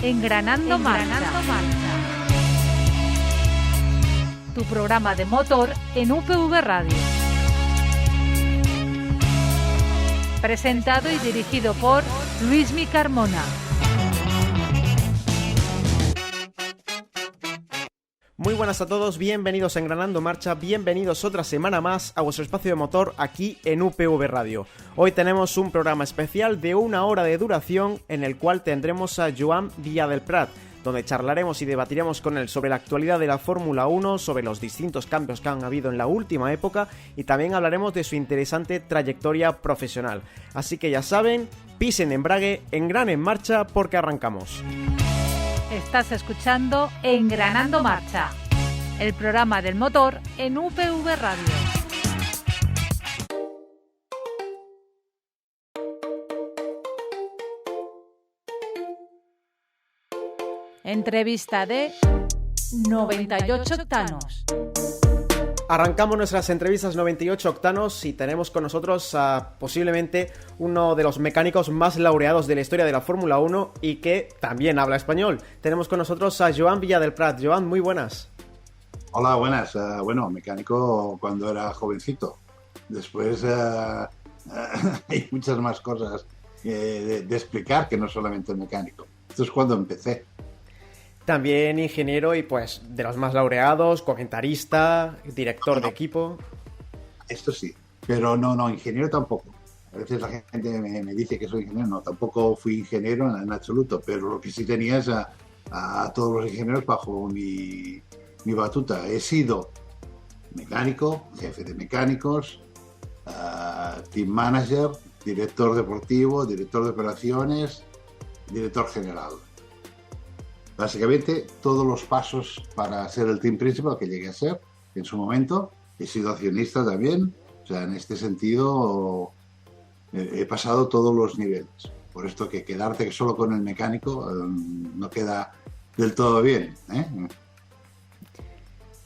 Engranando Marcha. Tu programa de motor en UPV Radio. Presentado y dirigido por Luismi Carmona. Muy buenas a todos, bienvenidos a Engranando Marcha, bienvenidos otra semana más a vuestro espacio de motor aquí en UPV Radio. Hoy tenemos un programa especial de 1 hora de duración en el cual tendremos a Joan Villadelprat, donde charlaremos y debatiremos con él sobre la actualidad de la Fórmula 1, sobre los distintos cambios que han habido en la última época y también hablaremos de su interesante trayectoria profesional. Así que ya saben, pisen embrague, engranen en marcha porque arrancamos. Estás escuchando Engranando Marcha, el programa del motor en UPV Radio. Entrevista de 98 octanos. Arrancamos nuestras entrevistas 98 octanos y tenemos con nosotros a posiblemente uno de los mecánicos más laureados de la historia de la Fórmula 1 y que también habla español. Tenemos con nosotros a Joan Villadelprat. Joan, muy buenas. Hola, buenas. Mecánico cuando era jovencito. Después hay muchas más cosas de explicar que no solamente mecánico. Esto es cuando empecé. También ingeniero y pues de los más laureados, comentarista, director de equipo. Esto sí, pero no, ingeniero tampoco. A veces la gente me dice que soy ingeniero, no, tampoco fui ingeniero en absoluto, pero lo que sí tenía es a todos los ingenieros bajo mi batuta. He sido mecánico, jefe de mecánicos, team manager, director deportivo, director de operaciones, director general. Básicamente, todos los pasos para ser el team principal que llegué a ser en su momento. He sido accionista también. O sea, en este sentido, he pasado todos los niveles. Por esto que quedarte solo con el mecánico no queda del todo bien, ¿eh?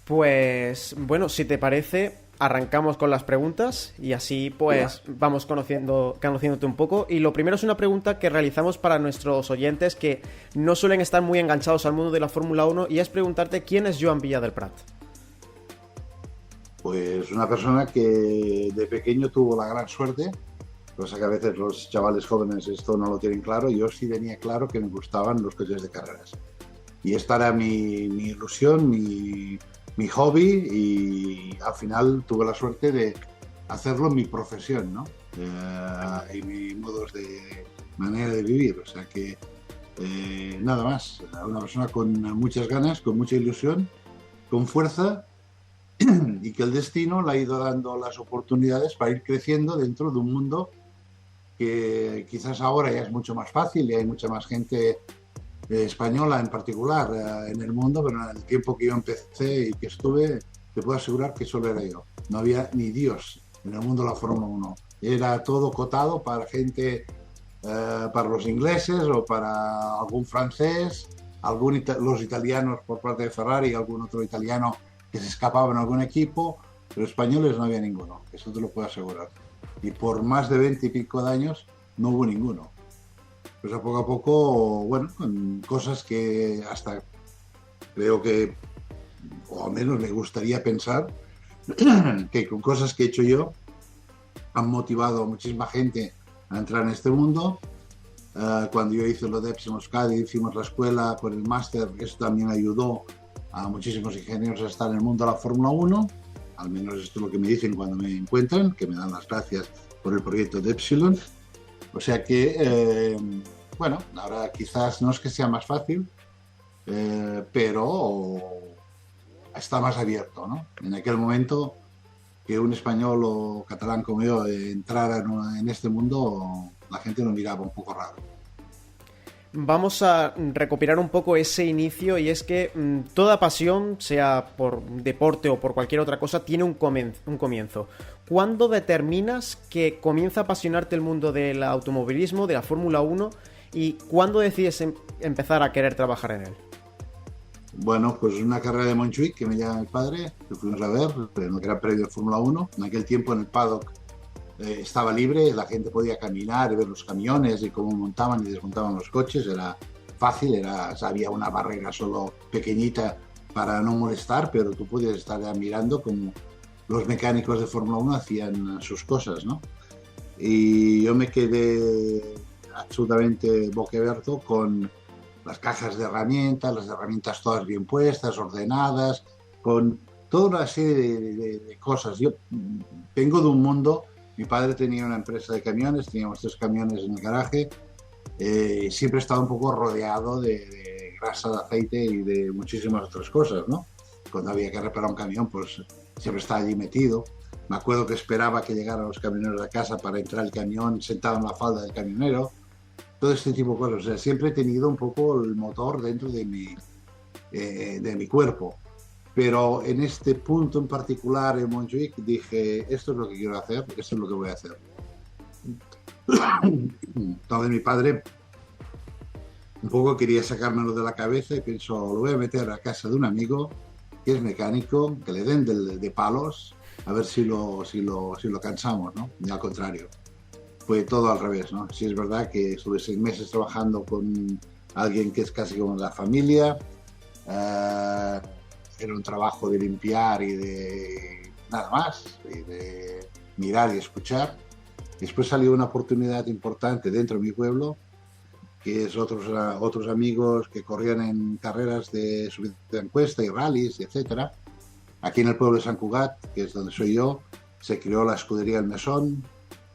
Pues, bueno, si te parece, arrancamos con las preguntas y así pues vamos conociéndote un poco. Y lo primero es una pregunta que realizamos para nuestros oyentes que no suelen estar muy enganchados al mundo de la Fórmula 1 y es preguntarte quién es Joan Villadelprat. Pues una persona que de pequeño tuvo la gran suerte, cosa que a veces los chavales jóvenes esto no lo tienen claro. Yo sí tenía claro que me gustaban los coches de carreras y esta era mi ilusión, mi hobby, y al final tuve la suerte de hacerlo mi profesión, ¿no? Y mi modos de manera de vivir, o sea que nada más, una persona con muchas ganas, con mucha ilusión, con fuerza y que el destino le ha ido dando las oportunidades para ir creciendo dentro de un mundo que quizás ahora ya es mucho más fácil y hay mucha más gente española en particular en el mundo, pero en el tiempo que yo empecé y que estuve, te puedo asegurar que solo era yo. No había ni Dios en el mundo de la Fórmula 1. Era todo cotado para gente, para los ingleses o para algún francés, los italianos por parte de Ferrari y algún otro italiano que se escapaba en algún equipo, pero españoles no había ninguno, eso te lo puedo asegurar. Y por más de 20 y pico de años no hubo ninguno. Pues a poco, bueno, con cosas que hasta creo que, o al menos me gustaría pensar, que con cosas que he hecho yo han motivado a muchísima gente a entrar en este mundo. Cuando yo hice lo de Epson Euskadi, hicimos la escuela con el máster, eso también ayudó a muchísimos ingenieros a estar en el mundo de la Fórmula 1. Al menos esto es lo que me dicen cuando me encuentran, que me dan las gracias por el proyecto de Epsilon. O sea que, bueno, ahora quizás no es que sea más fácil, pero está más abierto, ¿no? En aquel momento que un español o catalán como yo entrara en este mundo, la gente lo miraba un poco raro. Vamos a recopilar un poco ese inicio y es que toda pasión, sea por deporte o por cualquier otra cosa, tiene un comienzo. ¿Cuándo determinas que comienza a apasionarte el mundo del automovilismo, de la Fórmula 1 y cuándo decides empezar a querer trabajar en él? Bueno, pues una carrera de Montjuic que me llama mi padre, que fuimos a ver, pero no era previo a Fórmula 1. En aquel tiempo en el paddock estaba libre, la gente podía caminar y ver los camiones y cómo montaban y desmontaban los coches, era fácil, había una barrera solo pequeñita para no molestar, pero tú podías estar ya mirando como los mecánicos de Fórmula 1 hacían sus cosas, ¿no? Y yo me quedé absolutamente boquiabierto con las cajas de herramientas, las herramientas todas bien puestas, ordenadas, con toda una serie de cosas. Yo vengo de un mundo, mi padre tenía una empresa de camiones, teníamos 3 camiones en el garaje, siempre he estado un poco rodeado de grasa, de aceite y de muchísimas otras cosas, ¿no? Cuando había que reparar un camión, pues siempre estaba allí metido. Me acuerdo que esperaba que llegaran los camioneros a casa para entrar al camión, sentado en la falda del camionero, todo este tipo de cosas. O sea, siempre he tenido un poco el motor dentro de mi cuerpo. Pero en este punto en particular en Montjuic dije, esto es lo que quiero hacer, esto es lo que voy a hacer. Entonces mi padre un poco quería sacármelo de la cabeza y pensó, lo voy a meter a casa de un amigo que es mecánico, que le den de palos, a ver si lo cansamos, ¿no? Y al contrario, fue todo al revés, ¿no? Sí es verdad que estuve 6 meses trabajando con alguien que es casi como la familia, era un trabajo de limpiar y de nada más, y de mirar y escuchar. Después salió una oportunidad importante dentro de mi pueblo, que es otros amigos que corrían en carreras de subida de encuesta y rallies, etcétera. Aquí en el pueblo de Sant Cugat, que es donde soy yo, se creó la escudería El Mesón,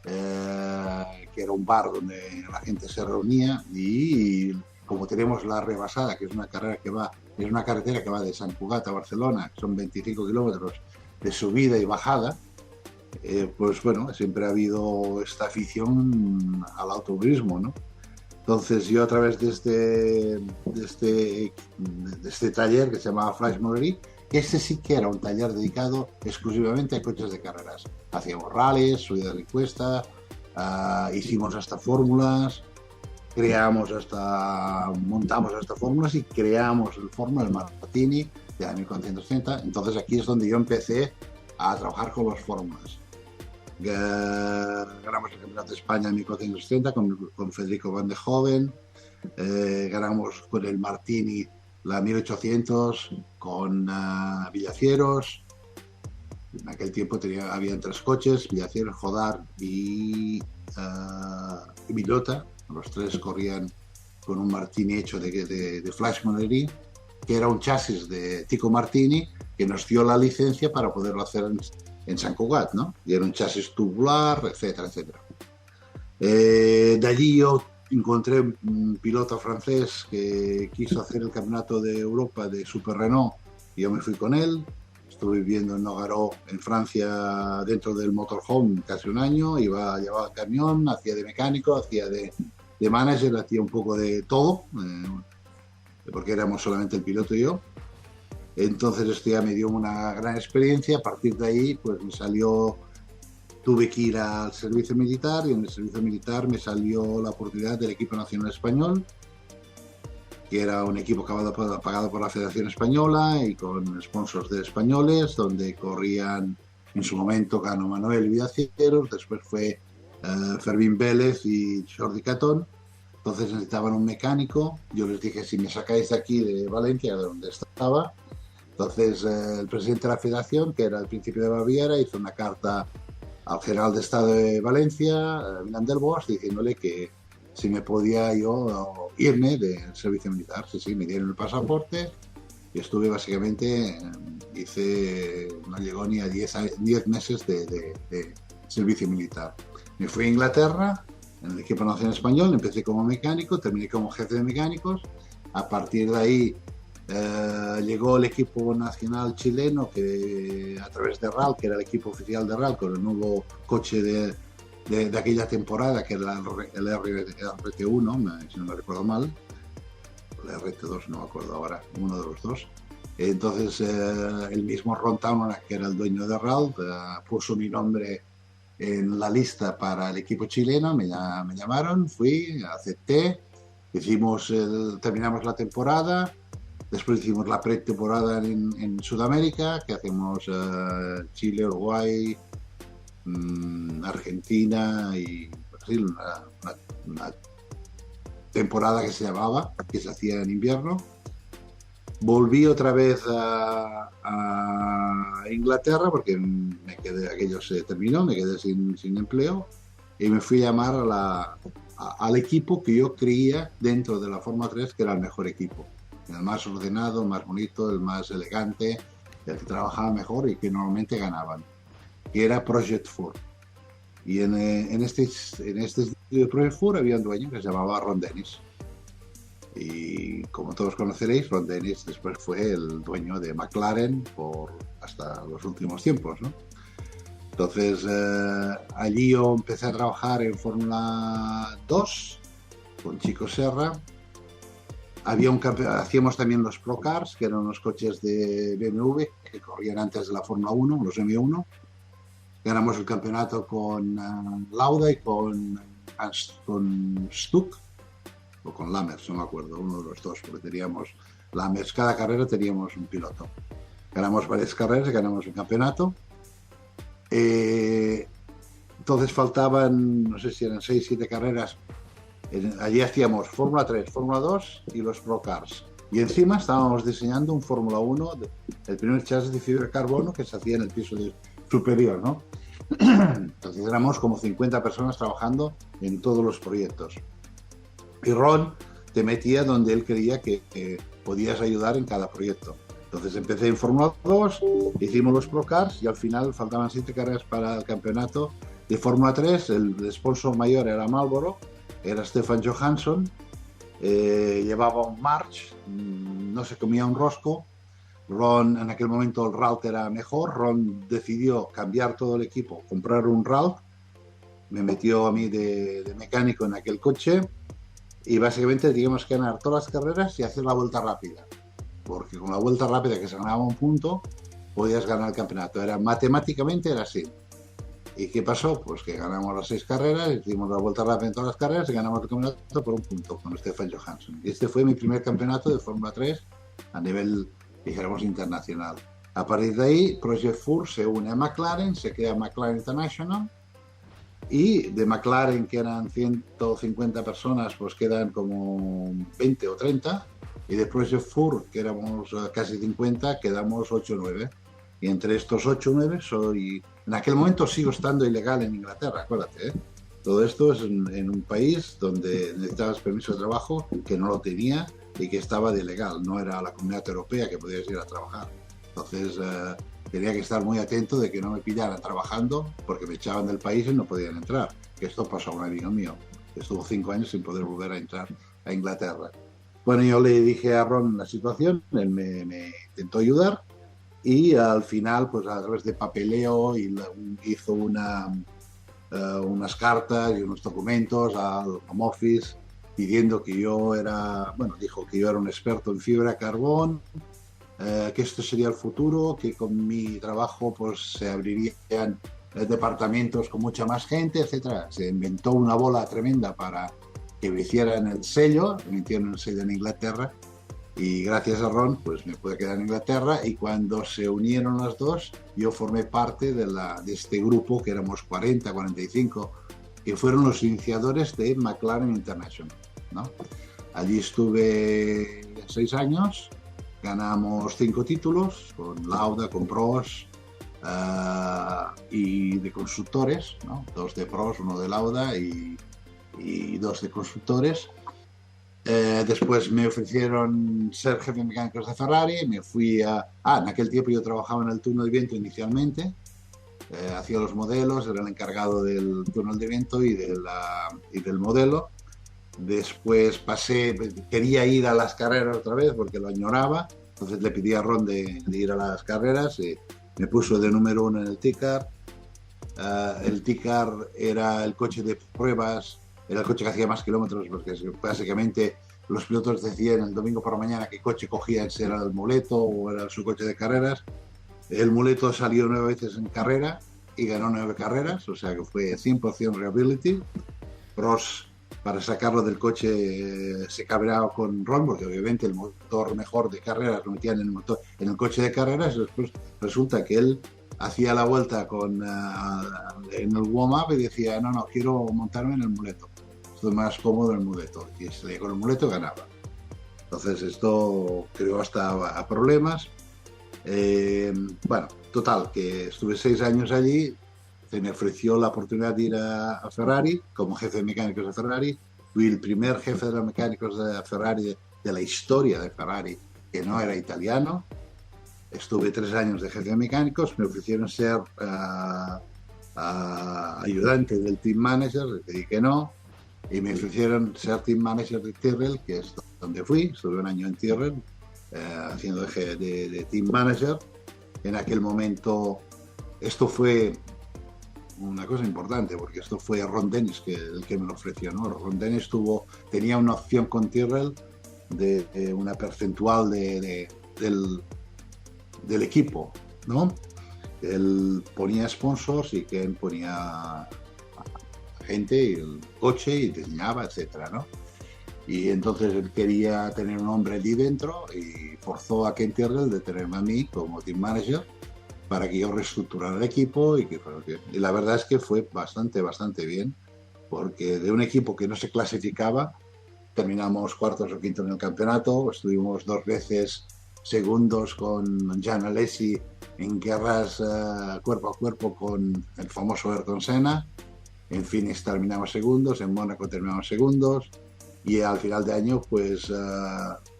que era un bar donde la gente se reunía, y como tenemos la Rebasada, que es una carretera que va de Sant Cugat a Barcelona, que son 25 kilómetros de subida y bajada, pues bueno, siempre ha habido esta afición al automovilismo, ¿no? Entonces yo a través de este taller que se llamaba Flash Moretti, este sí que era un taller dedicado exclusivamente a coches de carreras. Hacíamos rallies, subidas de encuesta, hicimos hasta fórmulas, montamos hasta fórmulas y creamos el Fórmula, el Martini de la 1430. Entonces aquí es donde yo empecé a trabajar con las fórmulas. Ganamos el Campeonato de España en 1430 con Federico Van de Hoven, ganamos con el Martini la 1800 con Villacieros. En aquel tiempo habían 3 coches, Villacieros, Jodar y Villota. Los 3 corrían con un Martini hecho de Flash Moretti, que era un chasis de Tico Martini, que nos dio la licencia para poderlo hacer en Sant Cugat, ¿no? Y era un chasis tubular, etcétera, etcétera. De allí yo encontré un piloto francés que quiso hacer el campeonato de Europa de Super Renault y yo me fui con él. Estuve viviendo en Nogaró, en Francia, dentro del motorhome casi un año. Llevaba el camión, hacía de mecánico, hacía de manager, hacía un poco de todo, porque éramos solamente el piloto y yo. Entonces esto ya me dio una gran experiencia. A partir de ahí pues tuve que ir al servicio militar, y en el servicio militar me salió la oportunidad del equipo nacional español, que era un equipo pagado por la Federación Española y con sponsors de españoles, donde corrían en su momento Cano Manuel Villacieros, después fue Fermín Vélez y Jordi Catón. Entonces necesitaban un mecánico. Yo les dije, si me sacáis de aquí, de Valencia, de donde estaba. Entonces el presidente de la Federación, que era el príncipe de Baviera, hizo una carta al general de Estado de Valencia, Milán del Bosch, diciéndole que si me podía yo irme del servicio militar. Sí, me dieron el pasaporte y estuve básicamente, no llegó ni a 10 meses de servicio militar. Me fui a Inglaterra, en el equipo nacional español, empecé como mecánico, terminé como jefe de mecánicos. A partir de ahí llegó el equipo nacional chileno, que a través de RAL, que era el equipo oficial de RAL, con el nuevo coche de aquella temporada, que era el RT1, si no me recuerdo mal, el RT2, no me acuerdo ahora, uno de los dos. Entonces el mismo Ron Townley, que era el dueño de RAL, puso mi nombre en la lista para el equipo chileno. Me llamaron, fui, acepté, terminamos la temporada. Después hicimos la pretemporada en Sudamérica, que hacemos Chile, Uruguay, Argentina y Brasil, una temporada que se llamaba, que se hacía en invierno. Volví otra vez a Inglaterra porque me quedé, aquello se terminó, me quedé sin empleo y me fui a llamar al equipo que yo creía dentro de la Fórmula 3 que era el mejor equipo, el más ordenado, el más bonito, el más elegante, el que trabajaba mejor y que normalmente ganaban, que era Project 4. Y en este sitio de Project 4 había un dueño que se llamaba Ron Dennis. Y como todos conoceréis, Ron Dennis después fue el dueño de McLaren hasta los últimos tiempos, ¿no? Entonces, allí yo empecé a trabajar en Fórmula 2 con Chico Serra. Hacíamos también los Pro Cars, que eran los coches de BMW que corrían antes de la Fórmula 1, los M1. Ganamos el campeonato con Lauda y con Stuck, o con Lammers, no me acuerdo, uno de los dos, porque teníamos Lammers, cada carrera teníamos un piloto. Ganamos varias carreras y ganamos el campeonato. Entonces faltaban, no sé si eran 6 o 7 carreras. Allí hacíamos Fórmula 3, Fórmula 2 y los Pro Cars. Y encima estábamos diseñando un Fórmula 1, el primer chasis de fibra de carbono que se hacía en el piso superior, ¿no? Entonces éramos como 50 personas trabajando en todos los proyectos. Y Ron te metía donde él creía que podías ayudar en cada proyecto. Entonces empecé en Fórmula 2, hicimos los Pro Cars y al final faltaban 7 carreras para el campeonato de Fórmula 3. El sponsor mayor era Marlboro, era Stefan Johansson, llevaba un March, no se comía un rosco. Ron, en aquel momento el RALT era mejor. Ron decidió cambiar todo el equipo, comprar un RALT, me metió a mí de mecánico en aquel coche y básicamente teníamos que ganar todas las carreras y hacer la vuelta rápida, porque con la vuelta rápida que se ganaba un punto podías ganar el campeonato. Matemáticamente era así. ¿Y qué pasó? Pues que ganamos las 6 carreras, hicimos la vuelta rápida en todas las carreras y ganamos el campeonato por un punto con Stefan Johansson. Y este fue mi primer campeonato de Fórmula 3 a nivel, dijéramos, internacional. A partir de ahí, Project 4 se une a McLaren, se crea McLaren International, y de McLaren, que eran 150 personas, pues quedan como 20 o 30, y de Project 4, que éramos casi 50, quedamos 8 o 9. Y entre estos 8 o 9 en aquel momento sigo estando ilegal en Inglaterra, acuérdate, ¿eh? Todo esto es en un país donde necesitabas permiso de trabajo, que no lo tenía y que estaba de ilegal, no era la Comunidad Europea que podías ir a trabajar. Entonces tenía que estar muy atento de que no me pillaran trabajando porque me echaban del país y no podían entrar. Que esto pasó a un amigo mío, que estuvo 5 años sin poder volver a entrar a Inglaterra. Bueno, yo le dije a Ron la situación, él me intentó ayudar y al final, pues a través de papeleo, hizo unas cartas y unos documentos al Home Office pidiendo que yo dijo que yo era un experto en fibra de carbón, que esto sería el futuro, que con mi trabajo pues se abrirían departamentos con mucha más gente, etcétera. Se inventó una bola tremenda para que me hicieran el sello, me hicieron el sello en Inglaterra y gracias a Ron pues me pude quedar en Inglaterra y cuando se unieron las dos yo formé parte de este grupo que éramos 40, 45 que fueron los iniciadores de McLaren International, ¿no? Allí estuve 6 años, ganamos 5 títulos con Lauda, con Prost y de constructores, ¿no? 2 de Prost, 1 de Lauda y 2 de constructores. Después me ofrecieron ser jefe de mecánicos de Ferrari, me fui en aquel tiempo yo trabajaba en el túnel de viento inicialmente, hacía los modelos, era el encargado del túnel de viento y del modelo. Después quería ir a las carreras otra vez porque lo añoraba, entonces le pedí a Ron de ir a las carreras y me puso de número 1 en el TICAR. El TICAR era el coche de pruebas, era el coche que hacía más kilómetros porque básicamente los pilotos decían el domingo por la mañana qué coche cogían, si era el muleto o era su coche de carreras. El muleto salió 9 veces en carrera y ganó 9 carreras, o sea que fue 100% reliability. Prost, para sacarlo del coche, se cabreaba con Ron porque obviamente el motor mejor de carreras lo metían en el coche de carreras y después resulta que él hacía la vuelta en el warm-up y decía no, quiero montarme en el muleto. estoy más cómodo en el muleto, y salía con el muleto ganaba. Entonces esto creó hasta problemas. Bueno, total, que estuve 6 años allí, se me ofreció la oportunidad de ir a Ferrari como jefe de mecánicos de Ferrari. Fui el primer jefe de los mecánicos de Ferrari de la historia de Ferrari que no era italiano. Estuve 3 años de jefe de mecánicos, me ofrecieron ser ayudante del team manager, le dije que no, y me ofrecieron ser team manager de Tyrrell, que es donde fui. Estuve un año en Tyrrell haciendo de team manager. En aquel momento esto fue una cosa importante, porque esto fue Ron Dennis el que me lo ofreció, ¿no? Ron Dennis tenía una opción con Tyrrell de una percentual del equipo, ¿no? Él ponía sponsors y que él ponía gente y el coche y diseñaba, etcétera, ¿no? Y entonces él quería tener un hombre allí dentro y forzó a Ken Tyrrell de tenerme a mí como team manager para que yo reestructurara el equipo y que fuera bien. Y la verdad es que fue bastante bien, porque de un equipo que no se clasificaba, terminamos cuartos o quintos en el campeonato, estuvimos 2 veces segundos con Gian Alesi en guerras cuerpo a cuerpo con el famoso Ayrton Senna. En Phoenix terminamos segundos, en Mónaco terminamos segundos, y al final de año pues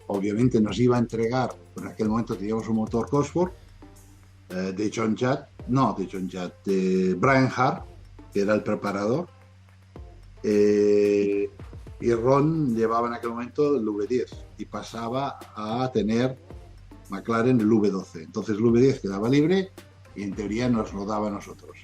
obviamente nos iba a entregar, en aquel momento teníamos un motor Cosworth de Brian Hart, que era el preparador, y Ron llevaba en aquel momento el V10 y pasaba a tener McLaren el V12. Entonces el V10 quedaba libre y en teoría nos lo daba a nosotros.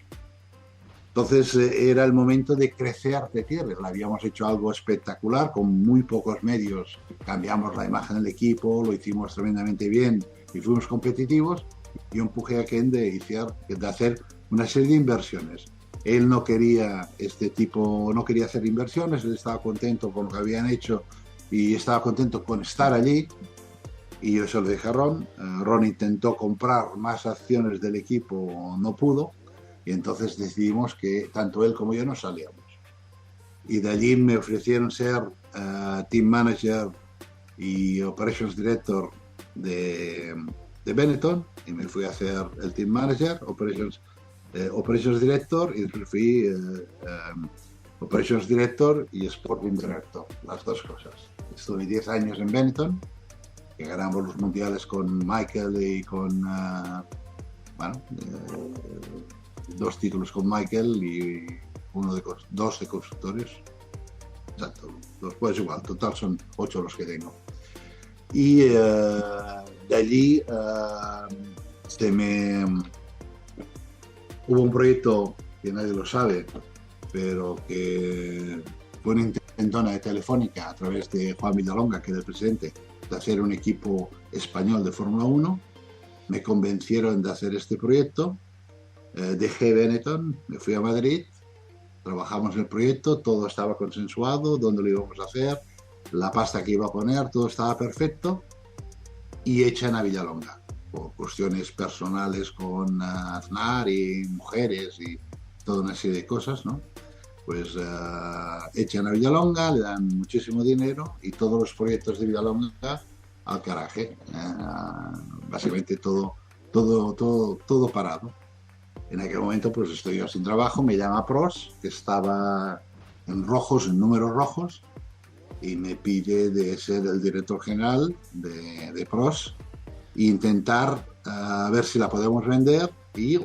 Entonces era el momento de crecer de Tyrrell. Habíamos hecho algo espectacular con muy pocos medios. Cambiamos la imagen del equipo, lo hicimos tremendamente bien y fuimos competitivos. Yo empujé a Ken de hacer una serie de inversiones. Él no quería hacer inversiones, él estaba contento con lo que habían hecho y estaba contento con estar allí. Y yo se lo dije a Ron. Ron intentó comprar más acciones del equipo, no pudo. Y entonces decidimos que tanto él como yo nos salíamos. Y de allí me ofrecieron ser team manager y operations director de Benetton, y me fui a hacer el team manager, operations director, y después fui operations director y sporting director, las 2 cosas. Estuve 10 años en Benetton, que ganamos los mundiales con Michael y con 2 títulos con Michael y 2 de constructores. Exacto, pues igual, total son 8 los que tengo. Y de allí hubo un proyecto que nadie lo sabe, pero que fue una intentona de Telefónica a través de Juan Villalonga, que era el presidente, de hacer un equipo español de Fórmula 1. Me convencieron de hacer este proyecto. Dejé Benetton, me fui a Madrid, trabajamos en el proyecto, todo estaba consensuado, dónde lo íbamos a hacer, la pasta que iba a poner, todo estaba perfecto, y echan a Villalonga por cuestiones personales con Aznar y mujeres y toda una serie de cosas, ¿no? Pues echan a Villalonga, le dan muchísimo dinero y todos los proyectos de Villalonga al caraje. Básicamente todo parado. En aquel momento pues estoy yo sin trabajo, me llama Pros, que estaba en números rojos, y me pide de ser el director general de Pros e intentar ver si la podemos vender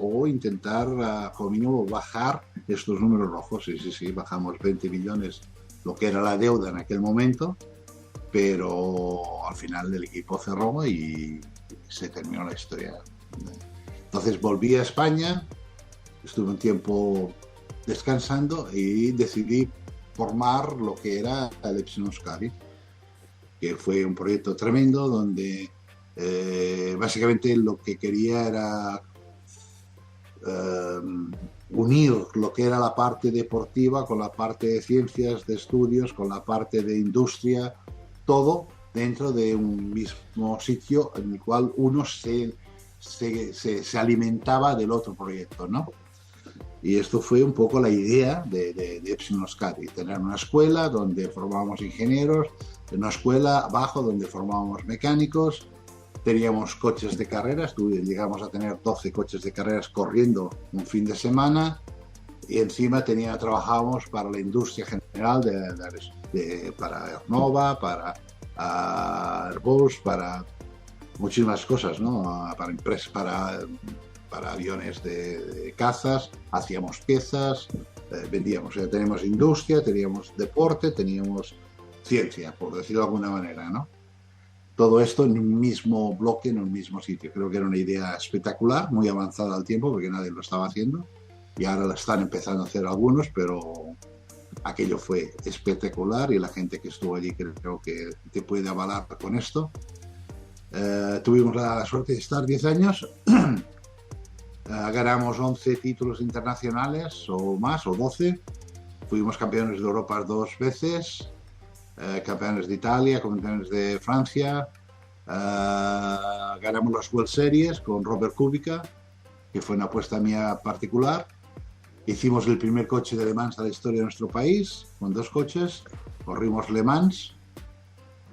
o intentar como mínimo bajar estos números rojos. Sí, bajamos 20 millones, lo que era la deuda en aquel momento, pero al final el equipo cerró y se terminó la historia. Entonces volví a España, estuve un tiempo descansando y decidí formar lo que era el Epsilon Euskadi, que fue un proyecto tremendo donde básicamente lo que quería era unir lo que era la parte deportiva con la parte de ciencias, de estudios, con la parte de industria, todo dentro de un mismo sitio en el cual uno se alimentaba del otro proyecto, ¿no? Y esto fue un poco la idea de Epsilon Euskadi, tener una escuela donde formábamos ingenieros, una escuela abajo donde formábamos mecánicos, teníamos coches de carreras, llegamos a tener 12 coches de carreras corriendo un fin de semana, y encima trabajábamos para la industria general, para Aernova, para Airbus, para muchísimas cosas, ¿no? Para empresas, para aviones de cazas, hacíamos piezas, vendíamos. O sea, teníamos industria, teníamos deporte, teníamos ciencia, por decirlo de alguna manera, ¿no? Todo esto en un mismo bloque, en un mismo sitio. Creo que era una idea espectacular, muy avanzada al tiempo, porque nadie lo estaba haciendo. Y ahora la están empezando a hacer algunos, pero aquello fue espectacular y la gente que estuvo allí creo que te puede avalar con esto. Tuvimos la suerte de estar 10 años. Ganamos 11 títulos internacionales o más, o 12. Fuimos campeones de Europa 2 veces, campeones de Italia, campeones de Francia. Ganamos las World Series con Robert Kubica, que fue una apuesta mía particular. Hicimos el primer coche de Le Mans de la historia de nuestro país, con 2 coches. Corrimos Le Mans,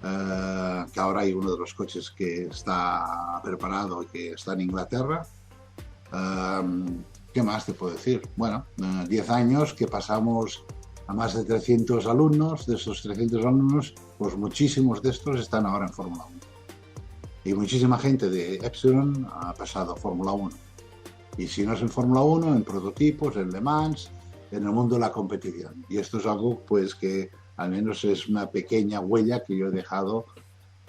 que ahora hay uno de los coches que está preparado y que está en Inglaterra. ¿Qué más te puedo decir? Bueno, 10 años que pasamos a más de 300 alumnos. De esos 300 alumnos, pues muchísimos de estos están ahora en Fórmula 1. Y muchísima gente de Epsilon ha pasado a Fórmula 1. Y si no es en Fórmula 1, en prototipos, en Le Mans, en el mundo de la competición. Y esto es algo pues que al menos es una pequeña huella que yo he dejado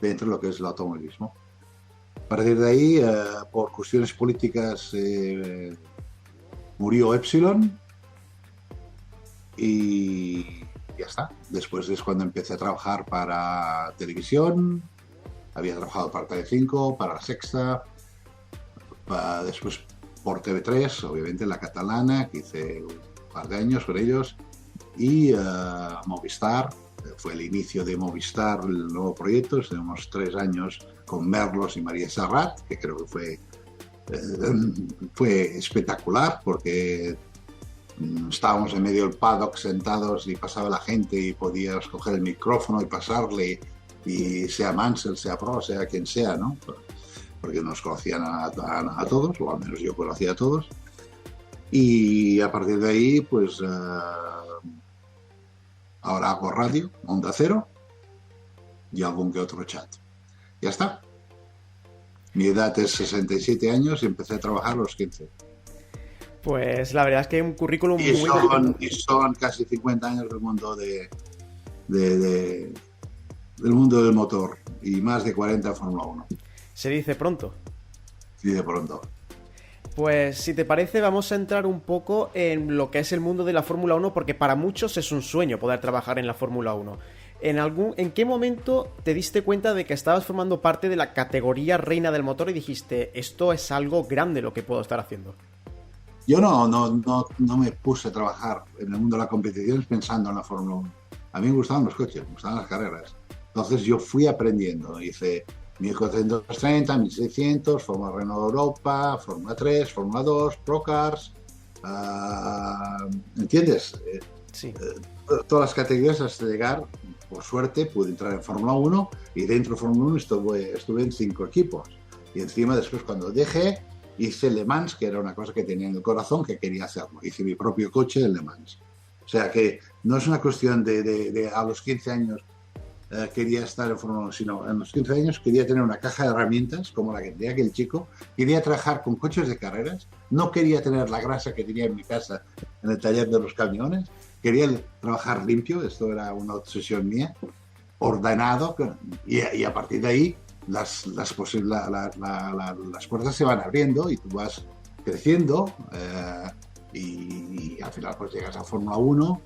dentro de lo que es el automovilismo. A partir de ahí, por cuestiones políticas, murió Epsilon y ya está. Después es cuando empecé a trabajar para televisión. Había trabajado para TV5, para La Sexta, después por TV3, obviamente la catalana, que hice un par de años con ellos, y Movistar. Fue el inicio de Movistar, el nuevo proyecto. Tenemos 3 años con Merlos y María Serrat, que creo que fue espectacular, porque estábamos en medio del paddock sentados y pasaba la gente y podías coger el micrófono y pasarle, y sea Mansell, sea Prost, sea quien sea, ¿no? Porque nos conocían a todos, o al menos yo conocía a todos. Y a partir de ahí, pues ahora hago radio, Onda Cero, y algún que otro chat. Ya está. Mi edad es 67 años y empecé a trabajar a los 15. Pues la verdad es que hay un currículum y son casi 50 años del mundo del mundo del motor, y más de 40 en Fórmula 1. Se dice pronto. Sí, de pronto. Pues si te parece, vamos a entrar un poco en lo que es el mundo de la Fórmula 1, porque para muchos es un sueño poder trabajar en la Fórmula 1. ¿En qué momento te diste cuenta de que estabas formando parte de la categoría reina del motor y dijiste, esto es algo grande lo que puedo estar haciendo? Yo no me puse a trabajar en el mundo de la competición pensando en la Fórmula 1. A mí me gustaban los coches, me gustaban las carreras. Entonces yo fui aprendiendo, hice 1430, 1600, Fórmula Renault Europa, Fórmula 3, Fórmula 2, Procars, ¿entiendes? Sí. Todas las categorías hasta llegar, por suerte, pude entrar en Fórmula 1, y dentro de Fórmula 1 estuve en 5 equipos. Y encima después, cuando dejé, hice Le Mans, que era una cosa que tenía en el corazón, que quería hacerlo. Hice mi propio coche en Le Mans. O sea que no es una cuestión de a los 15 años quería estar en Fórmula 1, sino a los 15 años quería tener una caja de herramientas como la que tenía aquel chico, quería trabajar con coches de carreras, no quería tener la grasa que tenía en mi casa en el taller de los camiones, quería trabajar limpio, esto era una obsesión mía, ordenado, y a partir de ahí las puertas se van abriendo y tú vas creciendo, y al final pues llegas a Fórmula 1.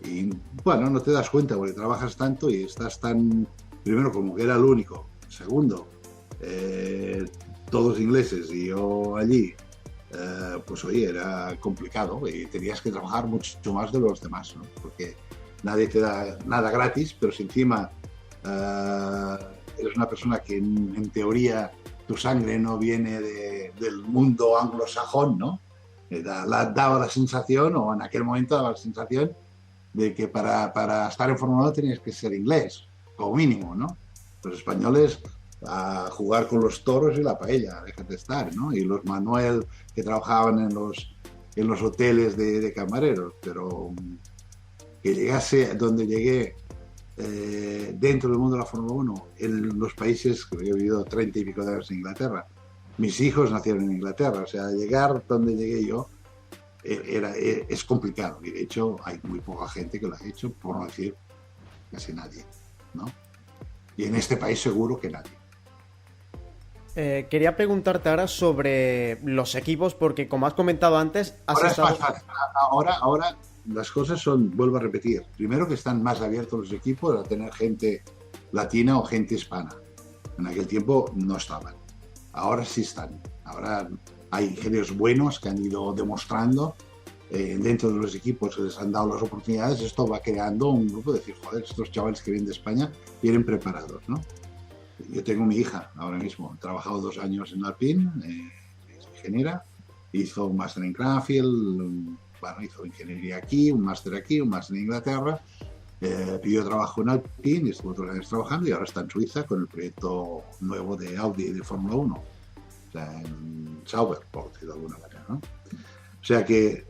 Y bueno, no te das cuenta porque trabajas tanto y estás tan, primero, como que era el único, segundo, todos ingleses y yo allí, pues oye, era complicado y tenías que trabajar mucho más de los demás, ¿no? Porque nadie te da nada gratis, pero si encima eres una persona que en teoría tu sangre no viene del mundo anglosajón, ¿no? Daba la sensación, o en aquel momento daba la sensación, de que para estar en Fórmula 1 tenías que ser inglés, como mínimo, ¿no? Los españoles a jugar con los toros y la paella, déjate estar, ¿no? Y los Manuel que trabajaban en los hoteles de camareros, pero que llegase donde llegué, dentro del mundo de la Fórmula 1, en los países que yo he vivido 30 y pico de años en Inglaterra. Mis hijos nacieron en Inglaterra, o sea, llegar donde llegué yo es complicado. Y de hecho hay muy poca gente que lo ha hecho, por no decir casi nadie, ¿no? Y en este país seguro que nadie. Quería preguntarte ahora sobre los equipos, porque como has comentado antes, ahora las cosas son, vuelvo a repetir, primero que están más abiertos los equipos a tener gente latina o gente hispana. En aquel tiempo no estaban. Ahora sí están. Ahora hay ingenieros buenos que han ido demostrando dentro de los equipos que les han dado las oportunidades. Esto va creando un grupo de decir, joder, estos chavales que vienen de España vienen preparados, ¿no? Yo tengo mi hija ahora mismo, he trabajado 2 años en Alpine, es ingeniera, hizo un máster en Cranfield, bueno, hizo ingeniería aquí, un máster en Inglaterra, pidió trabajo en Alpine y estuvo 2 años trabajando y ahora está en Suiza con el proyecto nuevo de Audi de Fórmula 1, o sea, en Sauber, por decirlo de alguna manera, ¿no? O sea que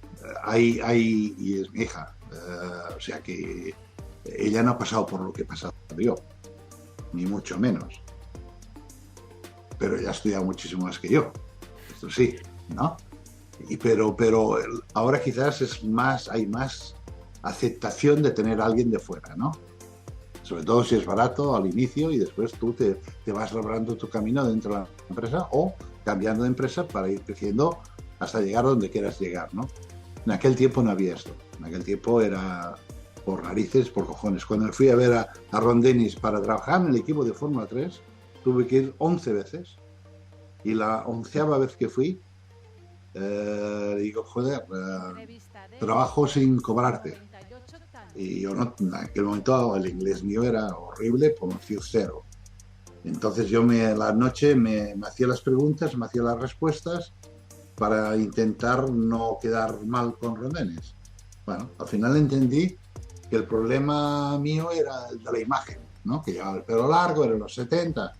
y es mi hija, o sea que ella no ha pasado por lo que he pasado yo, ni mucho menos, pero ella ha estudiado muchísimo más que yo, esto sí, ¿no? Pero ahora quizás hay más aceptación de tener a alguien de fuera, ¿no? Sobre todo si es barato al inicio y después tú te vas labrando tu camino dentro de la empresa o cambiando de empresa para ir creciendo hasta llegar donde quieras llegar, ¿no? En aquel tiempo no había esto, en aquel tiempo era por narices, por cojones. Cuando fui a ver a Ron Dennis para trabajar en el equipo de Fórmula 3, tuve que ir 11 veces y la 11ª vez que fui digo, joder, trabajo sin cobrarte. Y yo no, en aquel momento el inglés mío era horrible, por no decir cero. Entonces yo la noche me hacía las preguntas, me hacía las respuestas para intentar no quedar mal con Ron Dennis. Bueno, al final entendí que el problema mío era el de la imagen, ¿no? Que llevaba el pelo largo, eran los 70,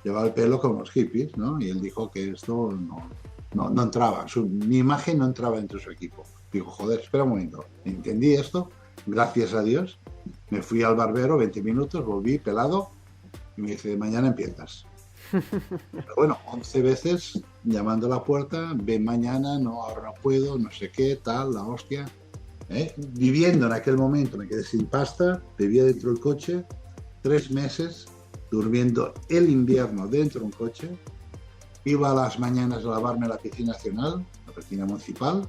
llevaba el pelo como los hippies, ¿no? Y él dijo que esto no entraba, mi imagen no entraba entre su equipo. Digo, joder, espera un momento, entendí esto, gracias a Dios, me fui al barbero 20 minutos, volví pelado y me dice, mañana empiezas. Pero bueno, 11 veces llamando a la puerta, ven mañana, no, ahora no puedo, no sé qué, tal, la hostia. Viviendo en aquel momento, me quedé sin pasta, vivía dentro del coche, 3 meses, durmiendo el invierno dentro de un coche, iba a las mañanas a lavarme a la piscina nacional, la piscina municipal,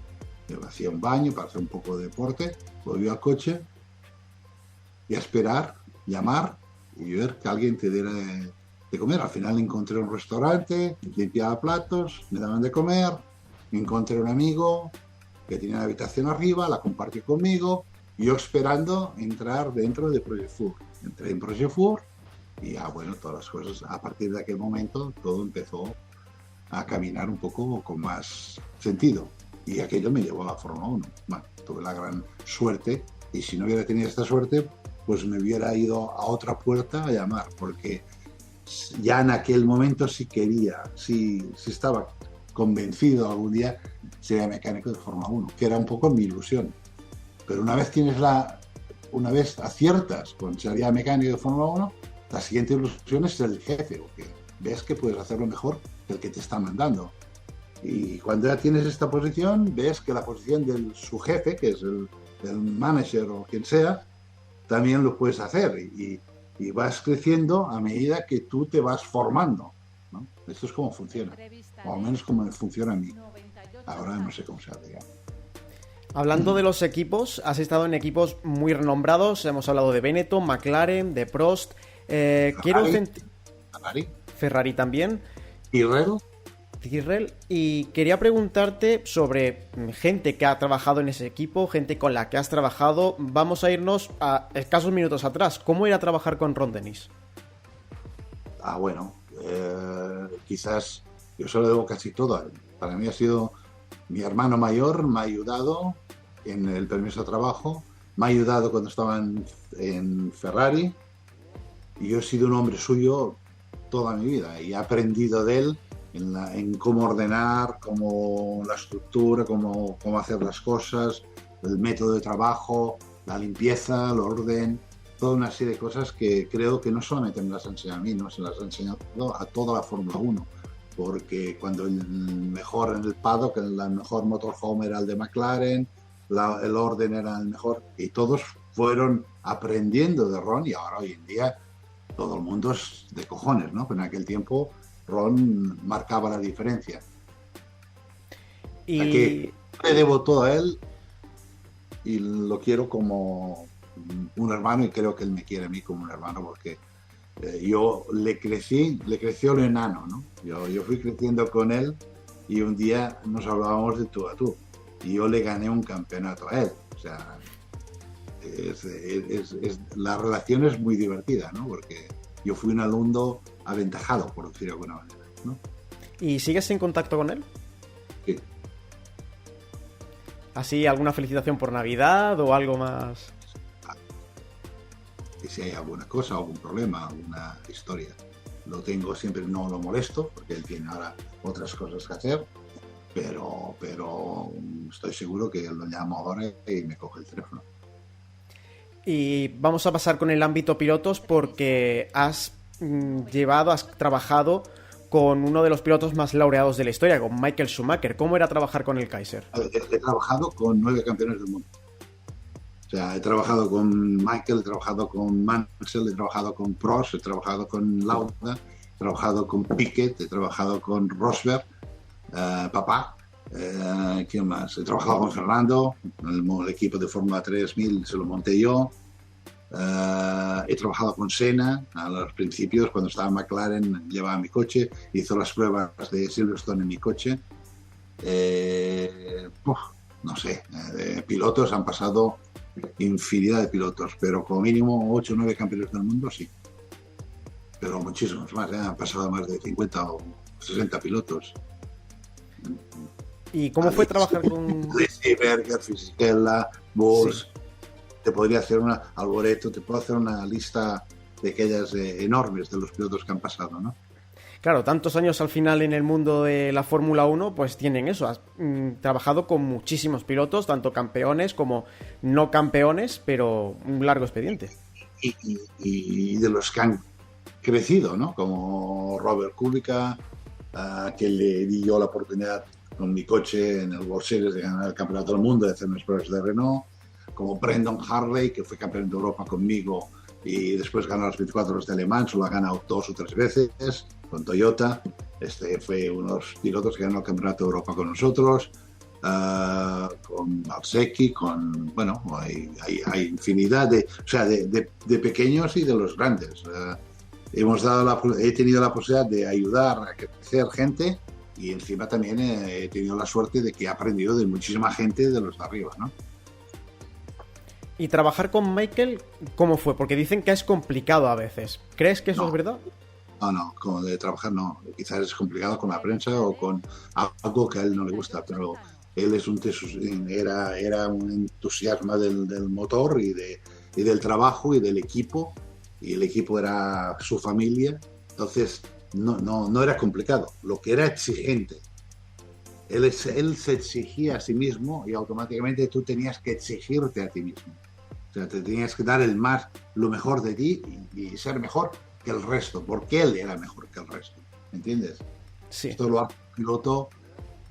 me hacía un baño para hacer un poco de deporte, volvía al coche y a esperar, llamar y ver que alguien te diera de comer. Al final encontré un restaurante, limpiaba platos, me daban de comer, encontré un amigo que tenía una habitación arriba, la compartió conmigo, y yo esperando entrar dentro de Project Four. Entré en Project Four y bueno, todas las cosas, a partir de aquel momento, todo empezó a caminar un poco con más sentido. Y aquello me llevó a la Fórmula 1. Bueno, tuve la gran suerte, y si no hubiera tenido esta suerte, pues me hubiera ido a otra puerta a llamar, porque ya en aquel momento sí quería, sí estaba convencido algún día sería mecánico de Fórmula 1, que era un poco mi ilusión. Pero una vez aciertas con ser mecánico de Fórmula 1, la siguiente ilusión es ser el jefe, porque ves que puedes hacerlo mejor que el que te está mandando. Y cuando ya tienes esta posición, ves que la posición de su jefe, que es el manager o quien sea, también lo puedes hacer. Y vas creciendo a medida que tú te vas formando, ¿no? Esto es como funciona, o al menos como funciona a mí. Ahora no sé cómo se hace ya. Hablando de los equipos, has estado en equipos muy renombrados. Hemos hablado de Benetton, McLaren, de Prost. Ferrari también. Tyrrell. Y quería preguntarte sobre gente que ha trabajado en ese equipo, gente con la que has trabajado. Vamos a irnos a escasos minutos atrás. ¿Cómo era trabajar con Ron Dennis? Bueno, quizás yo se lo debo casi todo. Para mí ha sido Mi hermano mayor me ha ayudado en el permiso de trabajo, me ha ayudado cuando estaba en Ferrari, y yo he sido un hombre suyo toda mi vida y he aprendido de él en cómo ordenar, cómo la estructura, cómo hacer las cosas, el método de trabajo, la limpieza, el orden, toda una serie de cosas que creo que no solamente me las ha enseñado a mí, no, se las ha enseñado a toda la Fórmula 1, porque cuando el mejor en el paddock, el mejor motorhome era el de McLaren, el orden era el mejor, y todos fueron aprendiendo de Ron, y ahora hoy en día todo el mundo es de cojones, ¿no? Pero en aquel tiempo Ron marcaba la diferencia. Y Aquí le debo todo a él y lo quiero como un hermano, y creo que él me quiere a mí como un hermano, porque yo le creció lo enano, ¿no? Yo fui creciendo con él y un día nos hablábamos de tú a tú y yo le gané un campeonato a él. O sea, la relación es muy divertida, ¿no? Porque yo fui un alumno aventajado, por decirlo de alguna manera, ¿no? ¿Y sigues en contacto con él? Sí. ¿Así alguna felicitación por Navidad o algo más? Y si hay alguna cosa, algún problema, alguna historia, lo tengo siempre, no lo molesto, porque él tiene ahora otras cosas que hacer, pero estoy seguro que lo llamo ahora y me coge el teléfono. Y vamos a pasar con el ámbito pilotos, porque has trabajado con uno de los pilotos más laureados de la historia, con Michael Schumacher. ¿Cómo era trabajar con el Kaiser? He trabajado con 9 campeones del mundo. O sea, he trabajado con Michael, he trabajado con Mansell, he trabajado con Prost, he trabajado con Lauda, he trabajado con Piquet, he trabajado con Rosberg, papá. ¿Quién más? He trabajado con Fernando, el equipo de Fórmula 3000 se lo monté yo. He trabajado con Senna a los principios, cuando estaba en McLaren llevaba mi coche, hizo las pruebas de Silverstone en mi coche. No sé, de pilotos han pasado infinidad de pilotos, pero como mínimo 8 o 9 campeones del mundo sí, pero muchísimos más, han pasado más de 50 o 60 pilotos. ¿Y cómo fue trabajar con...? Berger, Fisichella, Bulls, sí. Te podría hacer Alboreto, te puedo hacer una lista de aquellas enormes de los pilotos que han pasado, ¿no? Claro, tantos años al final en el mundo de la Fórmula 1, pues tienen eso. Has trabajado con muchísimos pilotos, tanto campeones como no campeones, pero un largo expediente. Y de los que han crecido, ¿no? Como Robert Kubica, que le di yo la oportunidad con mi coche en el World Series de ganar el Campeonato del Mundo, de hacer unas pruebas de Renault, como Brendan Hartley, que fue campeón de Europa conmigo y después ganó las 24 horas de Le Mans, lo ha ganado 2 o 3 veces con Toyota. Fue unos pilotos que ganó el Campeonato de Europa con nosotros, con Malsecki, bueno, hay infinidad de pequeños y de los grandes. He tenido la posibilidad de ayudar a crecer gente, y encima también he tenido la suerte de que he aprendido de muchísima gente de los de arriba, ¿no? ¿Y trabajar con Michael, cómo fue? Porque dicen que es complicado a veces. ¿Crees que eso es verdad? No, como de trabajar no. Quizás es complicado con la prensa o con algo que a él no le gusta, pero él era un entusiasmo del motor y del trabajo y del equipo, y el equipo era su familia, entonces no era complicado, lo que era exigente. Él se exigía a sí mismo y automáticamente tú tenías que exigirte a ti mismo. O sea, te tenías que dar lo mejor de ti y ser mejor que el resto, porque él era mejor que el resto, ¿entiendes? Sí. Esto lo hace el piloto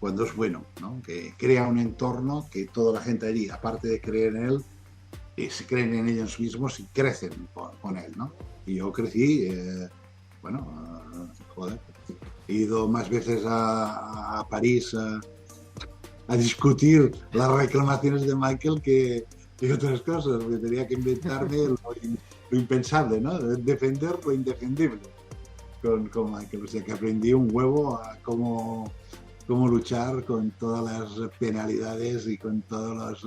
cuando es bueno, ¿no? Que crea un entorno que toda la gente allí, aparte de creer en él, se creen en ellos mismos y crecen con él, ¿no? Y yo crecí, he ido más veces a París a discutir las reclamaciones de Michael que otras cosas, porque tenía que inventarme lo impensable, ¿no? Defender lo indefendible con Michael. O sea, que aprendí un huevo a cómo luchar con todas las penalidades y con todas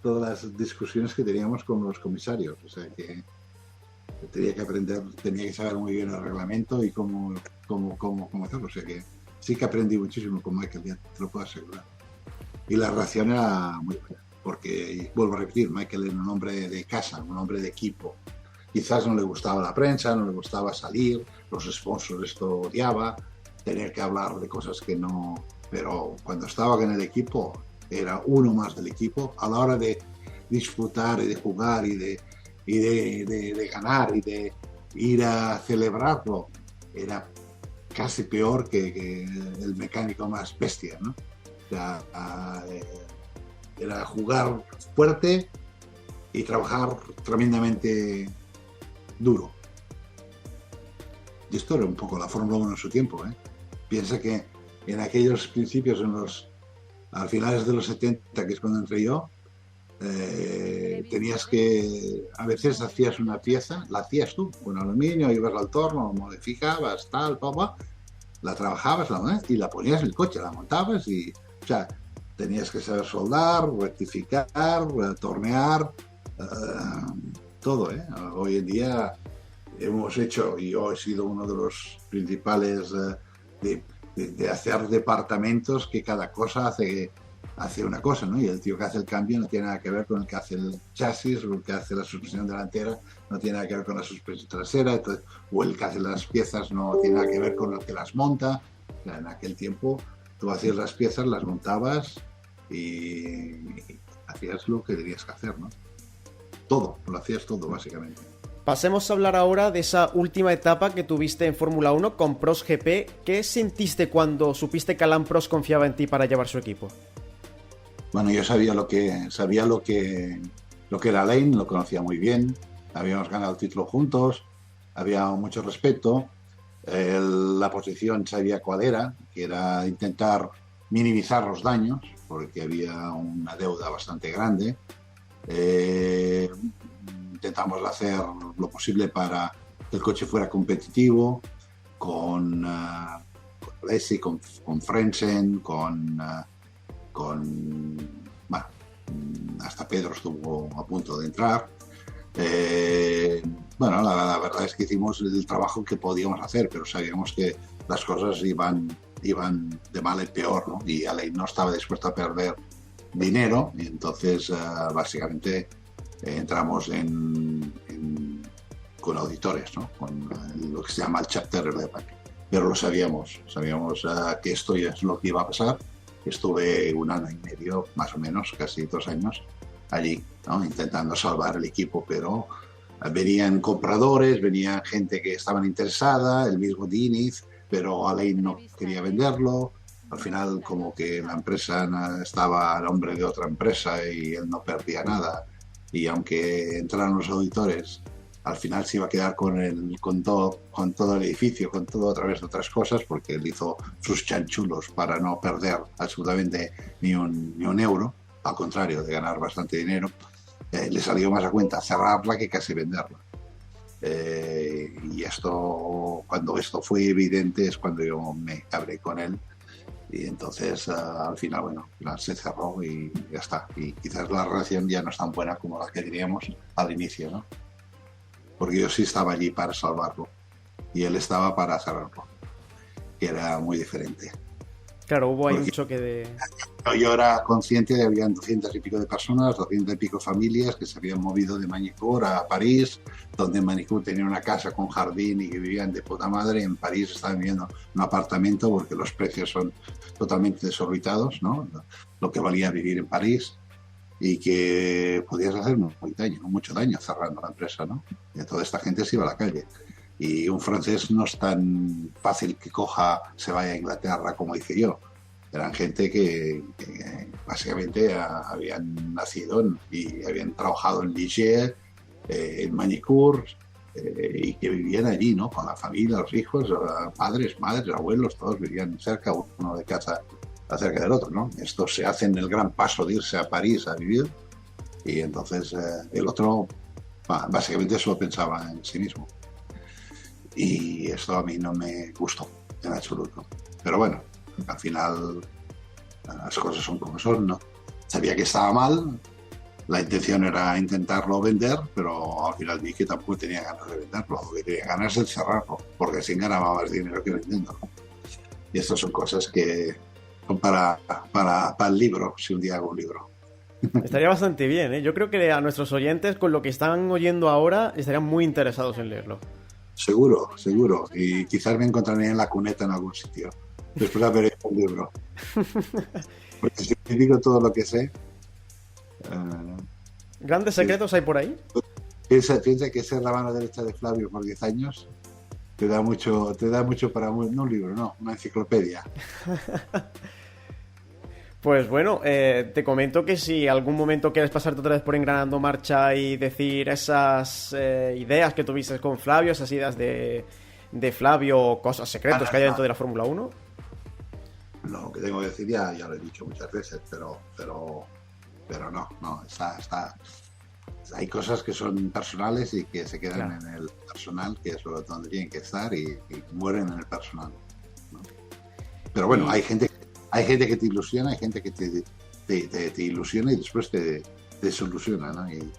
las discusiones que teníamos con los comisarios. O sea, que tenía que aprender, tenía que saber muy bien el reglamento y cómo hacerlo. O sea, que sí que aprendí muchísimo con Michael, ya te lo puedo asegurar. Y la reacción era muy buena, porque, vuelvo a repetir, Michael era un hombre de casa, un hombre de equipo. Quizás no le gustaba la prensa, no le gustaba salir, los sponsors esto odiaba, tener que hablar de cosas que no... Pero cuando estaba en el equipo, era uno más del equipo. A la hora de disfrutar y de jugar y de ganar y de ir a celebrarlo, era casi peor que el mecánico más bestia, ¿no? O sea, era jugar fuerte y trabajar tremendamente duro. Y esto era un poco la Fórmula 1 en su tiempo, ¿eh? Piensa que en aquellos principios, a finales de los 70, que es cuando entré yo, tenías que, a veces hacías una pieza, la hacías tú con aluminio, ibas al torno, lo modificabas, tal, la trabajabas y la ponías en el coche, la montabas y, o sea, tenías que saber soldar, rectificar, tornear, todo, ¿eh? Hoy en día hemos hecho, y yo he sido uno de los principales de hacer departamentos que cada cosa hace una cosa, ¿no? Y el tío que hace el cambio no tiene nada que ver con el que hace el chasis, o el que hace la suspensión delantera no tiene nada que ver con la suspensión trasera, entonces, o el que hace las piezas no tiene nada que ver con el que las monta. O sea, en aquel tiempo tú hacías las piezas, las montabas y hacías lo que tenías que hacer, ¿no? Todo, lo hacías todo básicamente. Pasemos a hablar ahora de esa última etapa que tuviste en Fórmula 1 con Prost GP. ¿Qué sentiste cuando supiste que Alain Prost confiaba en ti para llevar su equipo? Bueno, yo sabía lo que era Alain, lo conocía muy bien, habíamos ganado el título juntos, había mucho respeto, la posición sabía cuál era, que era intentar minimizar los daños, porque había una deuda bastante grande. Intentamos hacer lo posible para que el coche fuera competitivo, con Alesi, con Frentzen, bueno, hasta Pedro estuvo a punto de entrar. Bueno, la verdad es que hicimos el trabajo que podíamos hacer, pero sabíamos que las cosas iban de mal en peor, ¿no? Y Alain no estaba dispuesto a perder dinero, y entonces básicamente entramos con auditores, ¿no? Con lo que se llama el Chapter 11. Pero lo sabíamos que esto ya es lo que iba a pasar. Estuve 1 año y medio, más o menos, casi 2 años, allí, ¿no? Intentando salvar el equipo, pero venían compradores, venía gente que estaban interesada, el mismo Diniz, pero Alain no quería venderlo. Al final, como que la empresa estaba a nombre de otra empresa y él no perdía nada. Y aunque entraran los auditores, al final se iba a quedar con todo el edificio, con todo a través de otras cosas, porque él hizo sus chanchulos para no perder absolutamente ni un euro, al contrario, de ganar bastante dinero. Le salió más a cuenta cerrarla que casi venderla. Y cuando esto fue evidente es cuando yo me cabré con él. Y entonces al final, bueno, se cerró y ya está. Y quizás la relación ya no es tan buena como la que teníamos al inicio, ¿no? Porque yo sí estaba allí para salvarlo y él estaba para cerrarlo, que era muy diferente. Claro, hubo ahí un choque de... Yo era consciente de que habían 200 y pico de personas, 200 y pico familias que se habían movido de Magny-Cours a París, donde en Magny-Cours tenía una casa con jardín y que vivían de puta madre. En París estaban viviendo en un apartamento porque los precios son totalmente desorbitados, ¿no? Lo que valía vivir en París, y que podías hacer mucho daño cerrando la empresa, ¿no? Y toda esta gente se iba a la calle. Y un francés no es tan fácil que se vaya a Inglaterra como hice yo. Eran gente que básicamente habían nacido y habían trabajado en Ligier, en Magny-Cours, y que vivían allí, ¿no? Con la familia, los hijos, padres, madres, abuelos, todos vivían cerca, uno de casa acerca del otro, ¿no? Estos se hacen el gran paso de irse a París a vivir, y entonces el otro básicamente solo pensaba en sí mismo. Y esto a mí no me gustó en absoluto. Pero bueno, al final las cosas son como son, ¿no? Sabía que estaba mal, la intención era intentarlo vender, pero al final vi que tampoco tenía ganas de venderlo, lo que tenía ganas de cerrarlo, porque así ganaba más dinero que vendiéndolo. Y estas son cosas que son para el libro, si un día hago un libro. Estaría bastante bien, ¿eh? Yo creo que a nuestros oyentes, con lo que están oyendo ahora, estarían muy interesados en leerlo. Seguro, seguro. Y quizás me encontraré en la cuneta en algún sitio. Después de haber hecho un libro. Porque si te digo todo lo que sé... ¿Grandes secretos hay por ahí? Piensa que ser la mano derecha de Flavio por 10 años te da mucho para no un libro, no, una enciclopedia. Pues bueno, te comento que si algún momento quieres pasarte otra vez por Engranando Marcha y decir esas ideas que tuviste con Flavio, esas ideas de Flavio, cosas secretos que hay dentro de la Fórmula 1. Lo que tengo que decir ya lo he dicho muchas veces, pero no, está hay cosas que son personales y que se quedan en el personal, que es donde tienen que estar y mueren en el personal, ¿no? Pero bueno, hay gente que te ilusiona, hay gente que te ilusiona y después te desilusiona, ¿no? Y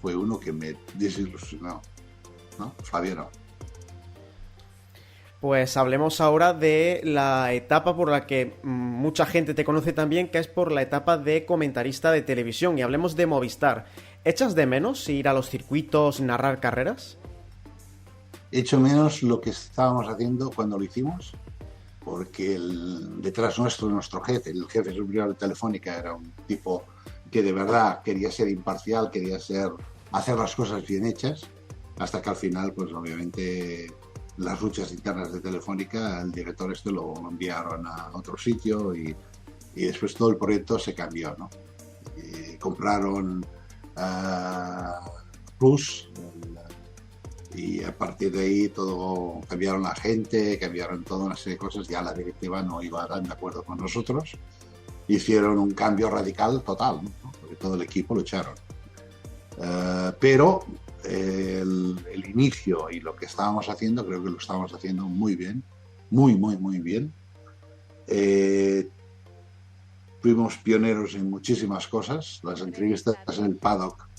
fue uno que me desilusionó, ¿no? Flavio no. Pues hablemos ahora de la etapa por la que mucha gente te conoce también, que es por la etapa de comentarista de televisión, y hablemos de Movistar. ¿Echas de menos ir a los circuitos, narrar carreras? Echo menos lo que estábamos haciendo cuando lo hicimos, porque detrás nuestro jefe, el jefe superior de Telefónica, era un tipo que de verdad quería ser imparcial, quería hacer las cosas bien hechas, hasta que al final, pues obviamente, las luchas internas de Telefónica, el director lo enviaron a otro sitio y después todo el proyecto se cambió, ¿no? Y compraron Plus y a partir de ahí todo cambiaron la gente, cambiaron toda una serie de cosas, ya la directiva no iba tan de acuerdo con nosotros, hicieron un cambio radical total, ¿no? Porque todo el equipo lo echaron. Pero el inicio y lo que estábamos haciendo, creo que lo estábamos haciendo muy bien, muy bien. Fuimos pioneros en muchísimas cosas, las entrevistas en el paddock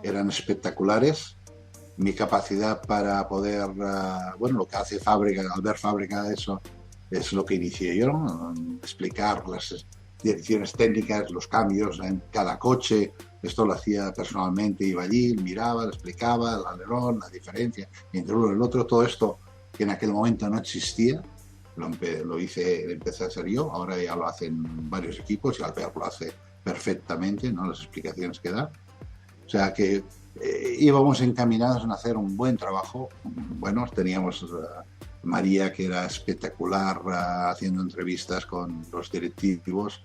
eran espectaculares, mi capacidad para poder, lo que hace Fábrica, Albert Fábrica, eso es lo que inicié yo, ¿no? Explicar las direcciones técnicas, los cambios en cada coche. Esto lo hacía personalmente, iba allí, miraba, lo explicaba, el alerón, la diferencia entre uno y el otro, todo esto que en aquel momento no existía, lo empecé a hacer yo, ahora ya lo hacen varios equipos y Albert lo hace perfectamente, ¿no? Las explicaciones que da. O sea que íbamos encaminados en hacer un buen trabajo. Bueno, teníamos María, que era espectacular, haciendo entrevistas con los directivos,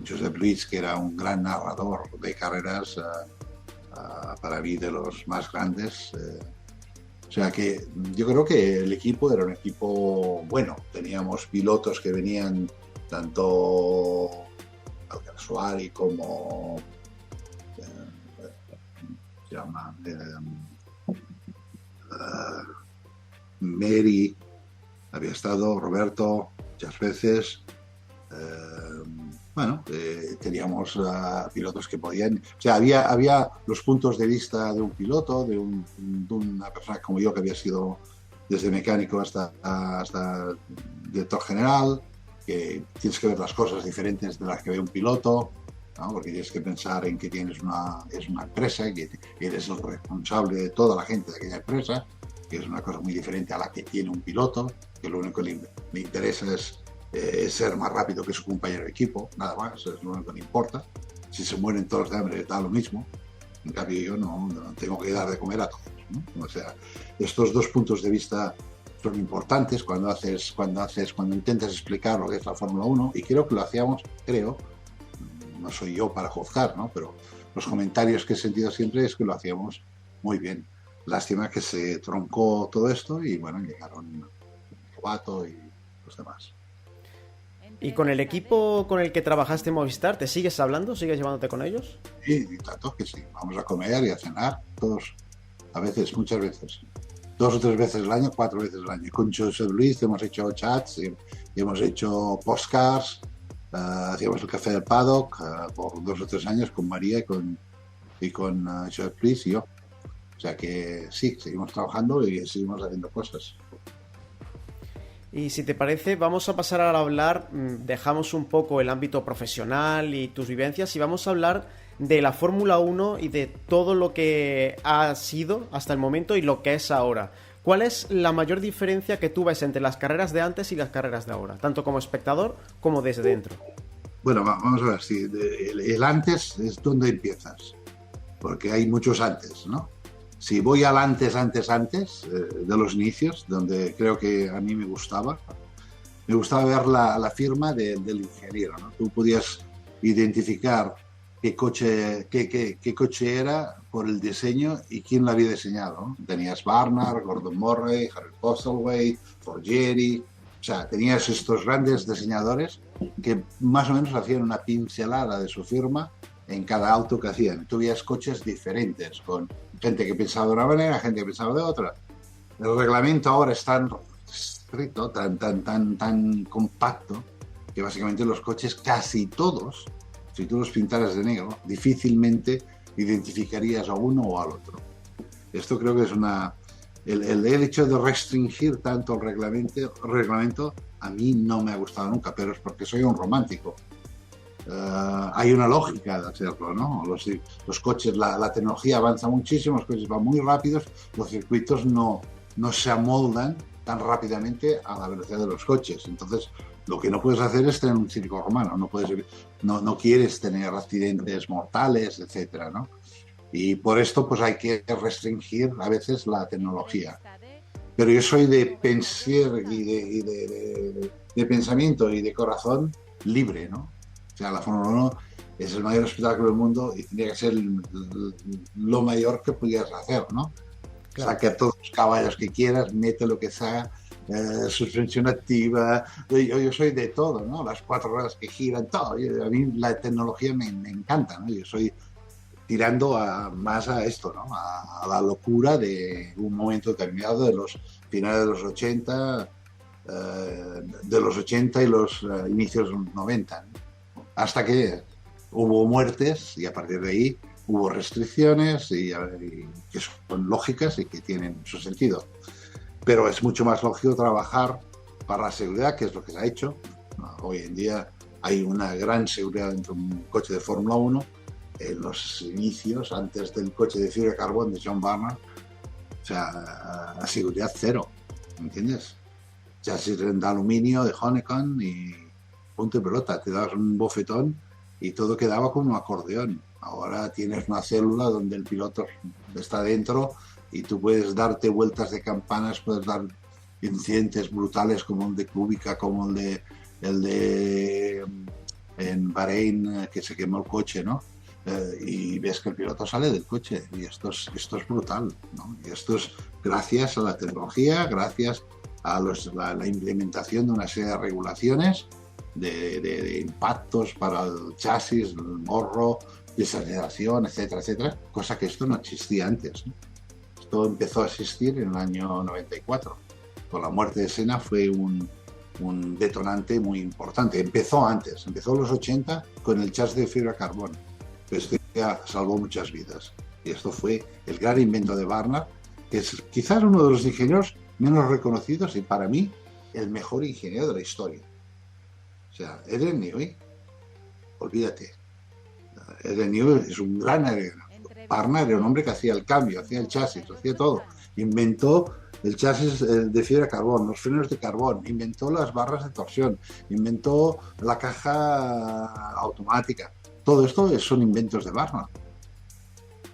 Josep Luis, que era un gran narrador de carreras, para mí de los más grandes. O sea que yo creo que el equipo era un equipo bueno. Teníamos pilotos que venían tanto Alguersuari como Mary, había estado Roberto muchas veces. Teníamos pilotos que podían, o sea, había los puntos de vista de un piloto, de una persona como yo, que había sido desde mecánico hasta director general, que tienes que ver las cosas diferentes de las que ve un piloto, ¿no? Porque tienes que pensar en que es una empresa, que eres el responsable de toda la gente de aquella empresa, que es una cosa muy diferente a la que tiene un piloto, que lo único que le interesa es ser más rápido que su compañero de equipo, nada más, es lo único que le importa. Si se mueren todos de hambre, da lo mismo. En cambio, yo no tengo que dar de comer a todos, ¿no? O sea, estos dos puntos de vista son importantes cuando intentas explicar lo que es la Fórmula 1, y creo que lo hacíamos, no soy yo para juzgar, ¿no? Pero los comentarios que he sentido siempre es que lo hacíamos muy bien. Lástima que se troncó todo esto y bueno, llegaron Lobato y los demás. ¿Y con el equipo con el que trabajaste en Movistar, te sigues hablando? ¿Sigues llevándote con ellos? Sí, tanto que sí. Vamos a comer y a cenar todos, a veces, muchas veces. 2 o 3 veces al año, 4 veces al año. Con José Luis hemos hecho chats, y hemos hecho postcards, hacíamos el café del paddock por 2 o 3 años con María y con José Luis y yo. O sea que sí, seguimos trabajando y seguimos haciendo cosas. Y si te parece, vamos a pasar ahora a hablar, dejamos un poco el ámbito profesional y tus vivencias y vamos a hablar de la Fórmula 1 y de todo lo que ha sido hasta el momento y lo que es ahora. ¿Cuál es la mayor diferencia que tú ves entre las carreras de antes y las carreras de ahora? Tanto como espectador como desde dentro. Bueno, vamos a ver, sí, el antes es donde empiezas, porque hay muchos antes, ¿no? Si voy al antes de los inicios, donde creo que a mí me gustaba ver la firma del ingeniero, ¿no? Tú podías identificar qué coche era por el diseño y quién lo había diseñado, ¿no? Tenías Barnard, Gordon Murray, Harry Postlethwaite, Forgieri, o sea, tenías estos grandes diseñadores que más o menos hacían una pincelada de su firma en cada auto que hacían. Tú veías coches diferentes, con gente que pensaba de una manera, gente que pensaba de otra. El reglamento ahora es tan estricto, tan compacto, que básicamente los coches casi todos, si tú los pintaras de negro, difícilmente identificarías a uno o al otro. Esto creo que es el hecho de restringir tanto el reglamento a mí no me ha gustado nunca, pero es porque soy un romántico. Hay una lógica de hacerlo, ¿no? Los coches, la tecnología avanza muchísimo, los coches van muy rápidos, los circuitos no se amoldan tan rápidamente a la velocidad de los coches. Entonces, lo que no puedes hacer es tener un circo romano, no quieres tener accidentes mortales, etcétera, ¿no? Y por esto pues hay que restringir a veces la tecnología. Pero yo soy de pensar y de pensamiento y de corazón libre, ¿no? O sea, la Fórmula 1 es el mayor espectáculo del mundo y tendría que ser lo mayor que pudieras hacer, ¿no? Claro. Saca todos los caballos que quieras, mete lo que sea, suspensión activa, yo soy de todo, ¿no? Las 4 ruedas que giran, todo. A mí la tecnología me encanta, ¿no? Yo soy tirando más a esto, ¿no? A la locura de un momento determinado de los finales de los 80, y los inicios de los 90, ¿no? Hasta que hubo muertes y a partir de ahí hubo restricciones y que son lógicas y que tienen su sentido. Pero es mucho más lógico trabajar para la seguridad, que es lo que se ha hecho. Hoy en día hay una gran seguridad dentro de un coche de Fórmula 1. En los inicios, antes del coche de fibra de carbón de John Barnard, o sea, la seguridad cero, ¿entiendes? Chasis de aluminio de Honecon y punto y pelota, te dabas un bofetón y todo quedaba como un acordeón. Ahora tienes una célula donde el piloto está dentro y tú puedes darte vueltas de campanas, puedes dar incidentes brutales como el de Kubica, como el de en Bahrein, que se quemó el coche, ¿no? Y ves que el piloto sale del coche y esto es brutal, ¿no? Y esto es gracias a la tecnología, gracias a la implementación de una serie de regulaciones de impactos para el chasis, el morro, desaceleración, etcétera, etcétera, cosa que esto no existía antes, ¿no? Esto empezó a existir en el año 94. Con la muerte de Senna fue un detonante muy importante. Empezó antes, empezó en los 80 con el chasis de fibra de carbón. Pero esto ya salvó muchas vidas. Y esto fue el gran invento de Barnard, que es quizás uno de los ingenieros menos reconocidos y para mí el mejor ingeniero de la historia. O sea, Adrian Newey, olvídate. Adrian Newey es un gran aerógrafo. Barnard era un hombre que hacía el cambio, hacía el chasis, hacía todo. Inventó el chasis de fibra de carbón, los frenos de carbón, inventó las barras de torsión, inventó la caja automática. Todo esto son inventos de Barnard.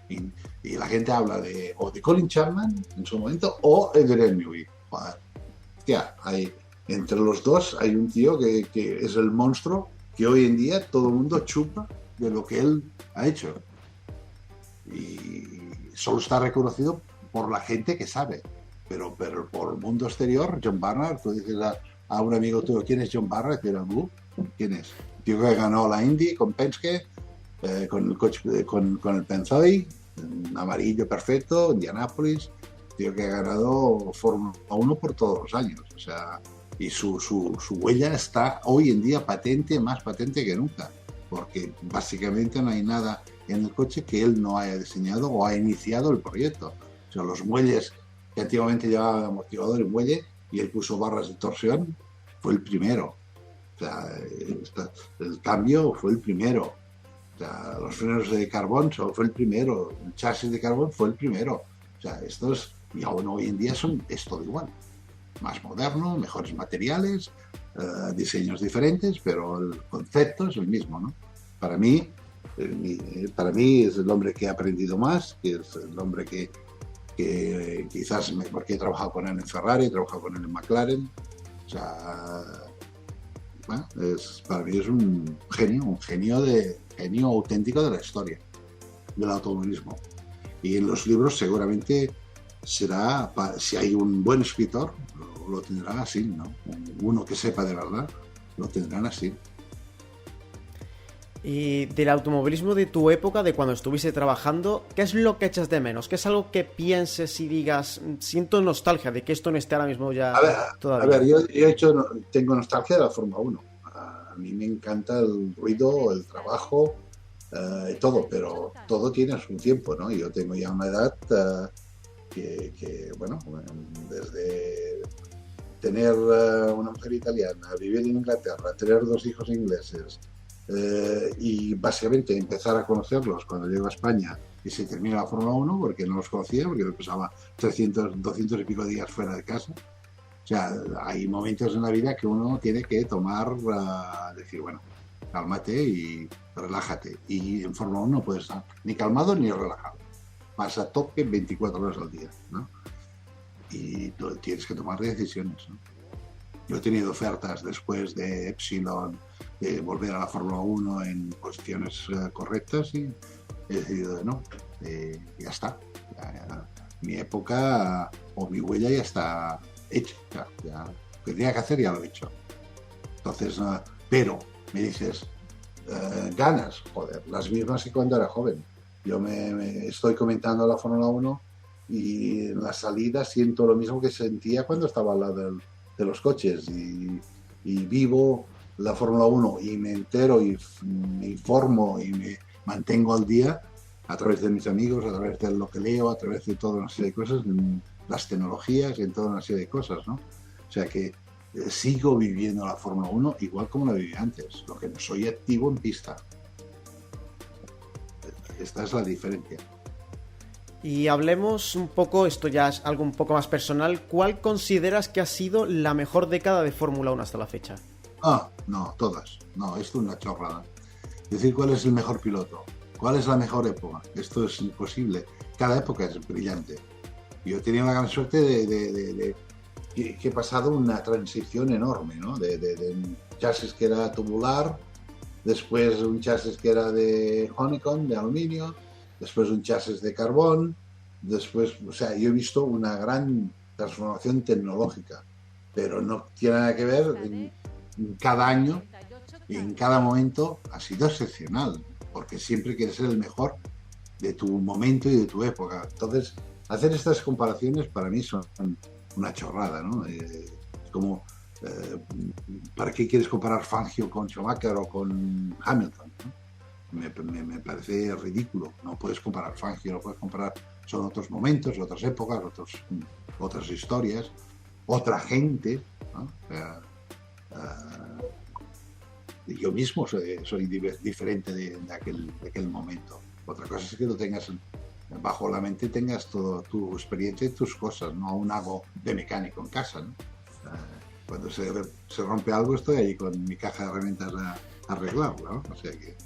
Y la gente habla de Colin Chapman en su momento o Adrian Newey. Hostia, entre los dos hay un tío que es el monstruo que hoy en día todo el mundo chupa de lo que él ha hecho. Y solo está reconocido por la gente que sabe. Pero por el mundo exterior, John Barnard, tú dices a un amigo tuyo, ¿quién es John Barnard? Y te dirán, ¿quién es? El tío que ganó la Indy con Penske, con el coche, con el Pennzoil, en amarillo perfecto, Indianápolis, tío que ha ganado Fórmula 1 por todos los años. O sea, y su huella está hoy en día patente, más patente que nunca, porque básicamente no hay nada en el coche que él no haya diseñado o haya iniciado el proyecto. O sea, los muelles que antiguamente llevaban amortiguador y muelle, y él puso barras de torsión, fue el primero. O sea, el cambio fue el primero. O sea, los frenos de carbón fue el primero. El chasis de carbón fue el primero. O sea, estos, y aún hoy en día es todo igual. Más moderno, mejores materiales, diseños diferentes, pero el concepto es el mismo, ¿no? Para mí es el hombre que he aprendido más, que es el hombre que quizás, porque he trabajado con él en Ferrari, he trabajado con él en McLaren. O sea, bueno, para mí es un genio auténtico de la historia del automovilismo. Y en los libros seguramente será, si hay un buen escritor, lo tendrán así, ¿no? Uno que sepa de verdad, lo tendrán así. Y del automovilismo de tu época, de cuando estuviste trabajando, ¿qué es lo que echas de menos? ¿Qué es algo que pienses y digas, siento nostalgia de que esto no esté ahora mismo ya todavía? A ver, yo tengo nostalgia de la Fórmula 1. A mí me encanta el ruido, el trabajo, todo, pero todo tiene su tiempo, ¿no? Yo tengo ya una edad que bueno, desde tener una mujer italiana, vivir en Inglaterra, tener 2 hijos ingleses, y básicamente empezar a conocerlos cuando llego a España y se termina la Fórmula 1, porque no los conocía, porque me pasaba 300 y pico días fuera de casa. O sea, hay momentos en la vida que uno tiene que tomar, decir, bueno, cálmate y relájate. Y en Fórmula 1 no puedes estar ni calmado ni relajado. Vas a tope 24 horas al día, ¿no? Y tú tienes que tomar decisiones, ¿no? Yo he tenido ofertas después de Epsilon de volver a la Fórmula 1 en posiciones correctas y he decidido no, ya está. Mi época o mi huella ya está hecha. Ya, lo que tenía que hacer ya lo he hecho. Entonces, pero me dices, ganas, joder, las mismas que cuando era joven. Yo me estoy comentando la Fórmula 1 y en la salida siento lo mismo que sentía cuando estaba al lado de los coches y vivo la Fórmula 1 y me entero y me informo y me mantengo al día a través de mis amigos, a través de lo que leo, a través de toda una serie de cosas, las tecnologías y en toda una serie de cosas, ¿no? O sea que sigo viviendo la Fórmula 1 igual como la viví antes, lo que no soy activo en pista. Esta es la diferencia. Y hablemos un poco, esto ya es algo un poco más personal, ¿cuál consideras que ha sido la mejor década de Fórmula 1 hasta la fecha? No, todas. No, esto es una chorrada. Decir cuál es el mejor piloto, cuál es la mejor época, esto es imposible. Cada época es brillante. Yo he tenido la gran suerte de que he pasado una transición enorme, ¿no? De un chasis que era tubular, después un chasis que era de honeycomb, de aluminio, después un chasis de carbón, después, o sea, yo he visto una gran transformación tecnológica, pero no tiene nada que ver en cada año y en cada momento ha sido excepcional, porque siempre quieres ser el mejor de tu momento y de tu época. Entonces, hacer estas comparaciones para mí son una chorrada, ¿no? Como, ¿para qué quieres comparar Fangio con Schumacher o con Hamilton, ¿no? Me parece ridículo. No puedes comparar Fangio, no puedes comparar, son otros momentos, otras épocas, otras historias, otra gente, ¿no? Yo mismo soy diferente de aquel momento. Otra cosa es que lo tengas bajo la mente, tengas toda tu experiencia y tus cosas. No aún hago de mecánico en casa, ¿no? Cuando se rompe algo estoy ahí con mi caja de herramientas a arreglarlo, ¿no? O sea que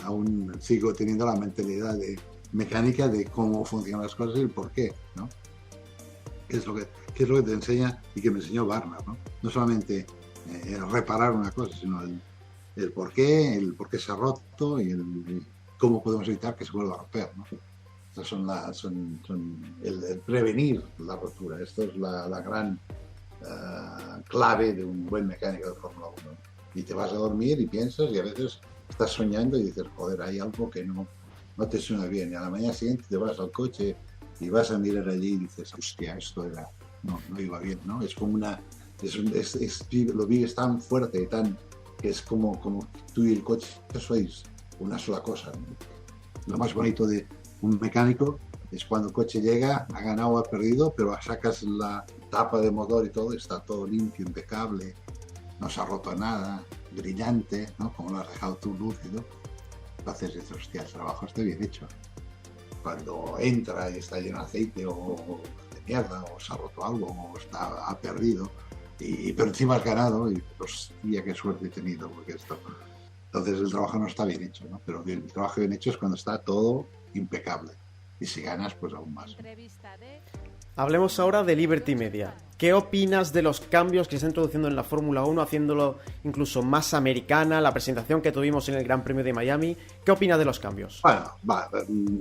aún sigo teniendo la mentalidad de mecánica de cómo funcionan las cosas y el por qué, ¿no? ¿Qué es lo que te enseña y que me enseñó Barnard, ¿no? No solamente reparar una cosa, sino el por qué se ha roto y cómo podemos evitar que se vuelva a romper, ¿no? Estas son el prevenir la rotura. Esto es la gran clave de un buen mecánico de Fórmula 1. Y te vas a dormir y piensas y a veces estás soñando y dices, joder, hay algo que no te suena bien. Y a la mañana siguiente te vas al coche y vas a mirar allí y dices, hostia, esto no iba bien, ¿no? Es como lo vives tan fuerte y tan, que es como tú y el coche sois una sola cosa, ¿no? Lo más bonito de un mecánico Es cuando el coche llega, ha ganado o ha perdido, pero sacas la tapa de motor y todo, está todo limpio, impecable, no se ha roto nada, brillante, ¿no? Como lo has dejado tú lúcido. Entonces dices, hostia, el trabajo está bien hecho. Cuando entra y está lleno de aceite o de mierda, o se ha roto algo, o ha perdido, pero encima has ganado, y hostia, qué suerte he tenido, porque esto... Entonces el trabajo no está bien hecho, ¿no? Pero el trabajo bien hecho es cuando está todo impecable. Y si ganas, pues aún más. Hablemos ahora de Liberty Media. ¿Qué opinas de los cambios que se están introduciendo en la Fórmula 1, haciéndolo incluso más americana, la presentación que tuvimos en el Gran Premio de Miami? ¿Qué opinas de los cambios? Bueno,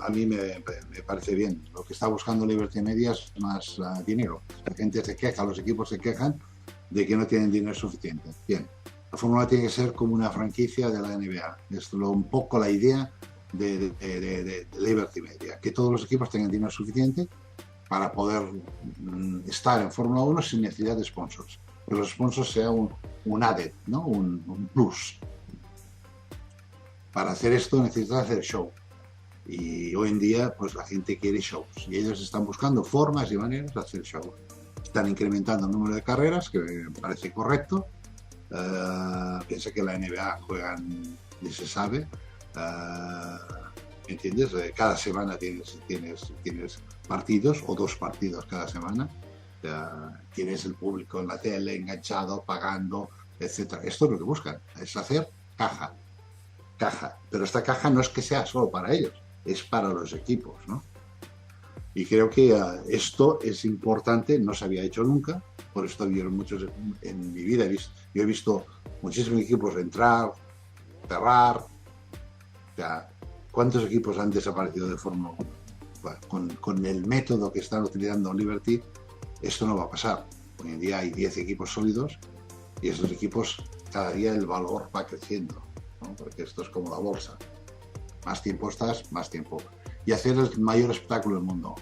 a mí me parece bien. Lo que está buscando Liberty Media es más dinero. La gente se queja, los equipos se quejan de que no tienen dinero suficiente. Bien, la Fórmula tiene que ser como una franquicia de la NBA. Es un poco la idea de Liberty Media, que todos los equipos tengan dinero suficiente para poder estar en Fórmula 1 sin necesidad de sponsors. Que los sponsors sean un added, ¿no? un plus. Para hacer esto necesitas hacer show. Y hoy en día pues la gente quiere shows. Y ellos están buscando formas y maneras de hacer show. Están incrementando el número de carreras, que me parece correcto. Piensa que la NBA juegan, y se sabe. ¿Entiendes? Cada semana tienes partidos o 2 partidos cada semana. Tienes el público en la tele enganchado, pagando, etcétera. Esto es lo que buscan, es hacer caja. Pero esta caja no es que sea solo para ellos, es para los equipos, ¿no? Y creo que esto es importante, no se había hecho nunca, por esto vieron muchos en mi vida. Yo he visto muchísimos equipos entrar, cerrar. O sea, ¿cuántos equipos han desaparecido de Fórmula 1? Bueno, con el método que están utilizando Liberty, esto no va a pasar. Hoy en día hay 10 equipos sólidos y esos equipos, cada día el valor va creciendo, ¿no? Porque esto es como la bolsa. Más tiempo estás, más tiempo. Y hacer el mayor espectáculo del mundo.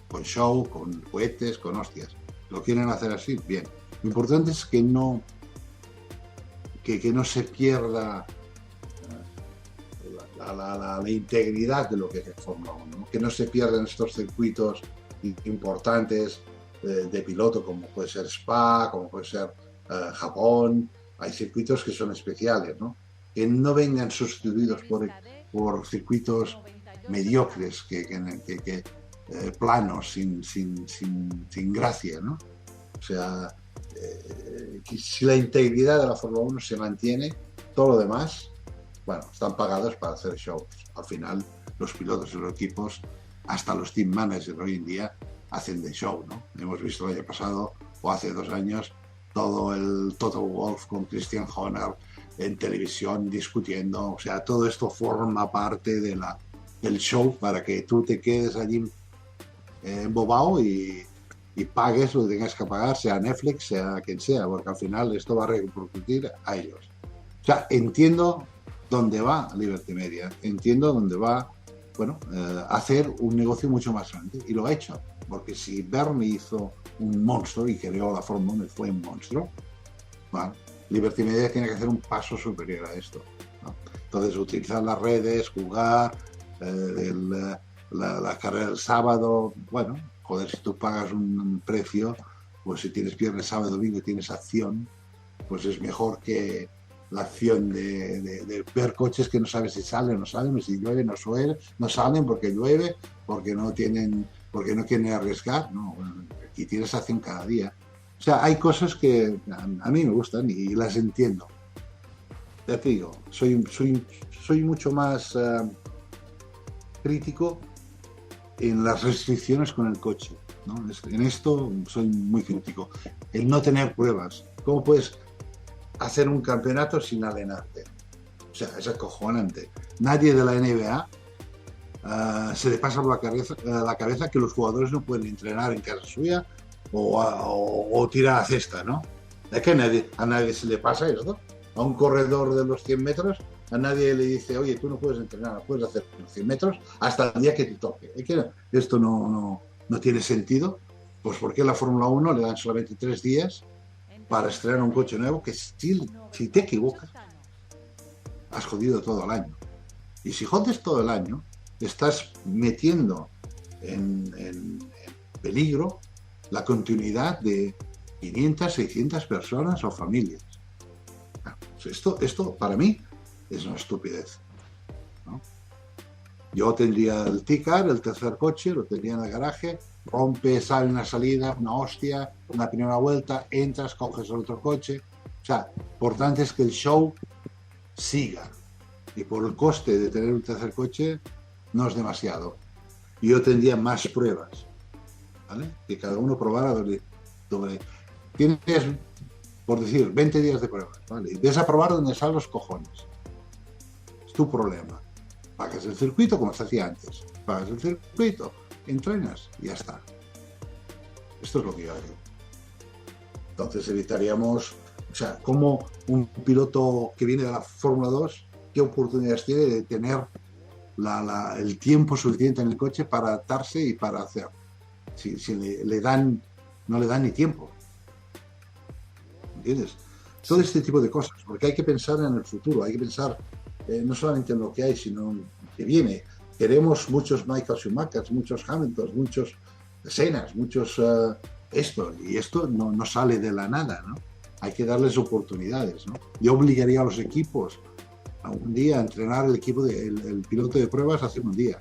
Con show, con cohetes, con hostias. ¿Lo quieren hacer así? Bien. Lo importante es que no se pierda la integridad de lo que es el Fórmula 1, ¿no? Que no se pierdan estos circuitos importantes de piloto, como puede ser Spa, como puede ser Japón. Hay circuitos que son especiales, ¿no? Que no vengan sustituidos por circuitos mediocres, planos, sin gracia, ¿no? O sea, si la integridad de la Fórmula 1 se mantiene, todo lo demás, bueno, están pagados para hacer shows. Al final, los pilotos y los equipos, hasta los team managers hoy en día, hacen de show, ¿no? Hemos visto el año pasado, o hace 2 años, todo el Toto Wolff con Christian Horner en televisión discutiendo. O sea, todo esto forma parte del show para que tú te quedes allí embobado y pagues lo que tengas que pagar, sea Netflix, sea quien sea, porque al final esto va a repercutir a ellos. O sea, entiendo dónde va Liberty Media, entiendo dónde va, hacer un negocio mucho más grande, y lo ha hecho, porque si Bernie hizo un monstruo y creó la Fórmula 1 y fue un monstruo, bueno, Liberty Media tiene que hacer un paso superior a esto, ¿no? Entonces, utilizar las redes, jugar, la carrera del sábado, bueno, joder, si tú pagas un precio, pues si tienes viernes, sábado, domingo y tienes acción, pues es mejor que la acción de ver coches que no sabes si salen o no salen, si llueve no salen porque llueve, porque no quieren arriesgar, ¿no? Aquí tienes acción cada día. O sea, hay cosas que a mí me gustan y las entiendo. Ya te digo, soy mucho más crítico en las restricciones con el coche, ¿no? En esto soy muy crítico. El no tener pruebas. ¿Cómo puedes hacer un campeonato sin alenarte? O sea, es acojonante. Nadie de la NBA se le pasa por la cabeza que los jugadores no pueden entrenar en casa suya o tirar a cesta, ¿no? ¿Es que a nadie se le pasa esto? A un corredor de los 100 metros, a nadie le dice, oye, tú no puedes entrenar, no puedes hacer los 100 metros hasta el día que te toque. ¿Es que esto no tiene sentido? Pues ¿por qué la Fórmula 1 le dan solamente 3 días para estrenar un coche nuevo que si te equivocas, has jodido todo el año? Y si jodes todo el año, estás metiendo en peligro la continuidad de 500, 600 personas o familias. Esto para mí es una estupidez, ¿no? Yo tendría el T-Car, el tercer coche, lo tendría en el garaje, rompe, sale una salida, una hostia, una primera vuelta, entras, coges el otro coche. O sea, importante es que el show siga. Y por el coste de tener un tercer coche no es demasiado. Yo tendría más pruebas, ¿vale? Que cada uno probara doble. Tienes, por decir, 20 días de pruebas, ¿vale? Y ves a probar donde salen los cojones. Es tu problema. Pagas el circuito como se hacía antes. Pagas el circuito, entrenas y ya está. Esto es lo que yo hago. Entonces evitaríamos, o sea, como un piloto que viene de la Fórmula 2, qué oportunidades tiene de tener el tiempo suficiente en el coche para adaptarse y para hacer. Si no le dan ni tiempo. ¿Entiendes? Todo este tipo de cosas, porque hay que pensar en el futuro, hay que pensar no solamente en lo que hay, sino en lo que viene. Queremos muchos Michael Schumachers, muchos Hamiltons, muchos Sennas, muchos y esto no sale de la nada, ¿no? Hay que darles oportunidades, ¿no? Yo obligaría a los equipos a un día a entrenar el equipo, el piloto de pruebas hace un día,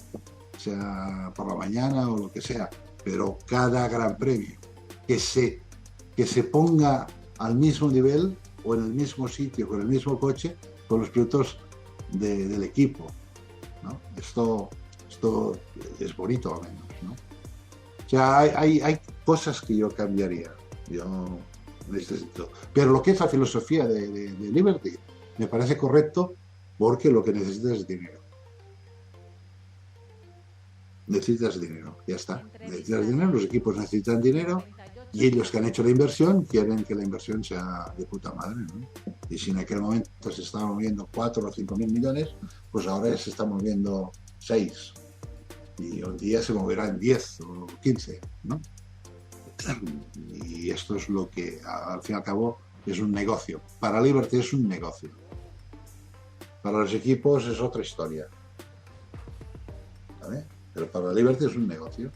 sea por la mañana o lo que sea, pero cada gran premio que se ponga al mismo nivel o en el mismo sitio, con el mismo coche, con los pilotos del equipo, ¿no? Esto es bonito al menos, ¿no? O sea, hay cosas que yo cambiaría, en este sentido. Pero lo que es la filosofía de Liberty me parece correcto, porque lo que necesitas es dinero. Necesitas dinero, ya está. Necesitas dinero, los equipos necesitan dinero, y ellos que han hecho la inversión quieren que la inversión sea de puta madre, ¿no? Y si en aquel momento se estaban moviendo 4 o 5 mil millones, pues ahora se están moviendo 6. Y un día se moverán 10 o 15, ¿no? Y esto es lo que, al fin y al cabo, es un negocio. Para Liberty es un negocio. Para los equipos es otra historia, ¿vale? Pero para Liberty es un negocio.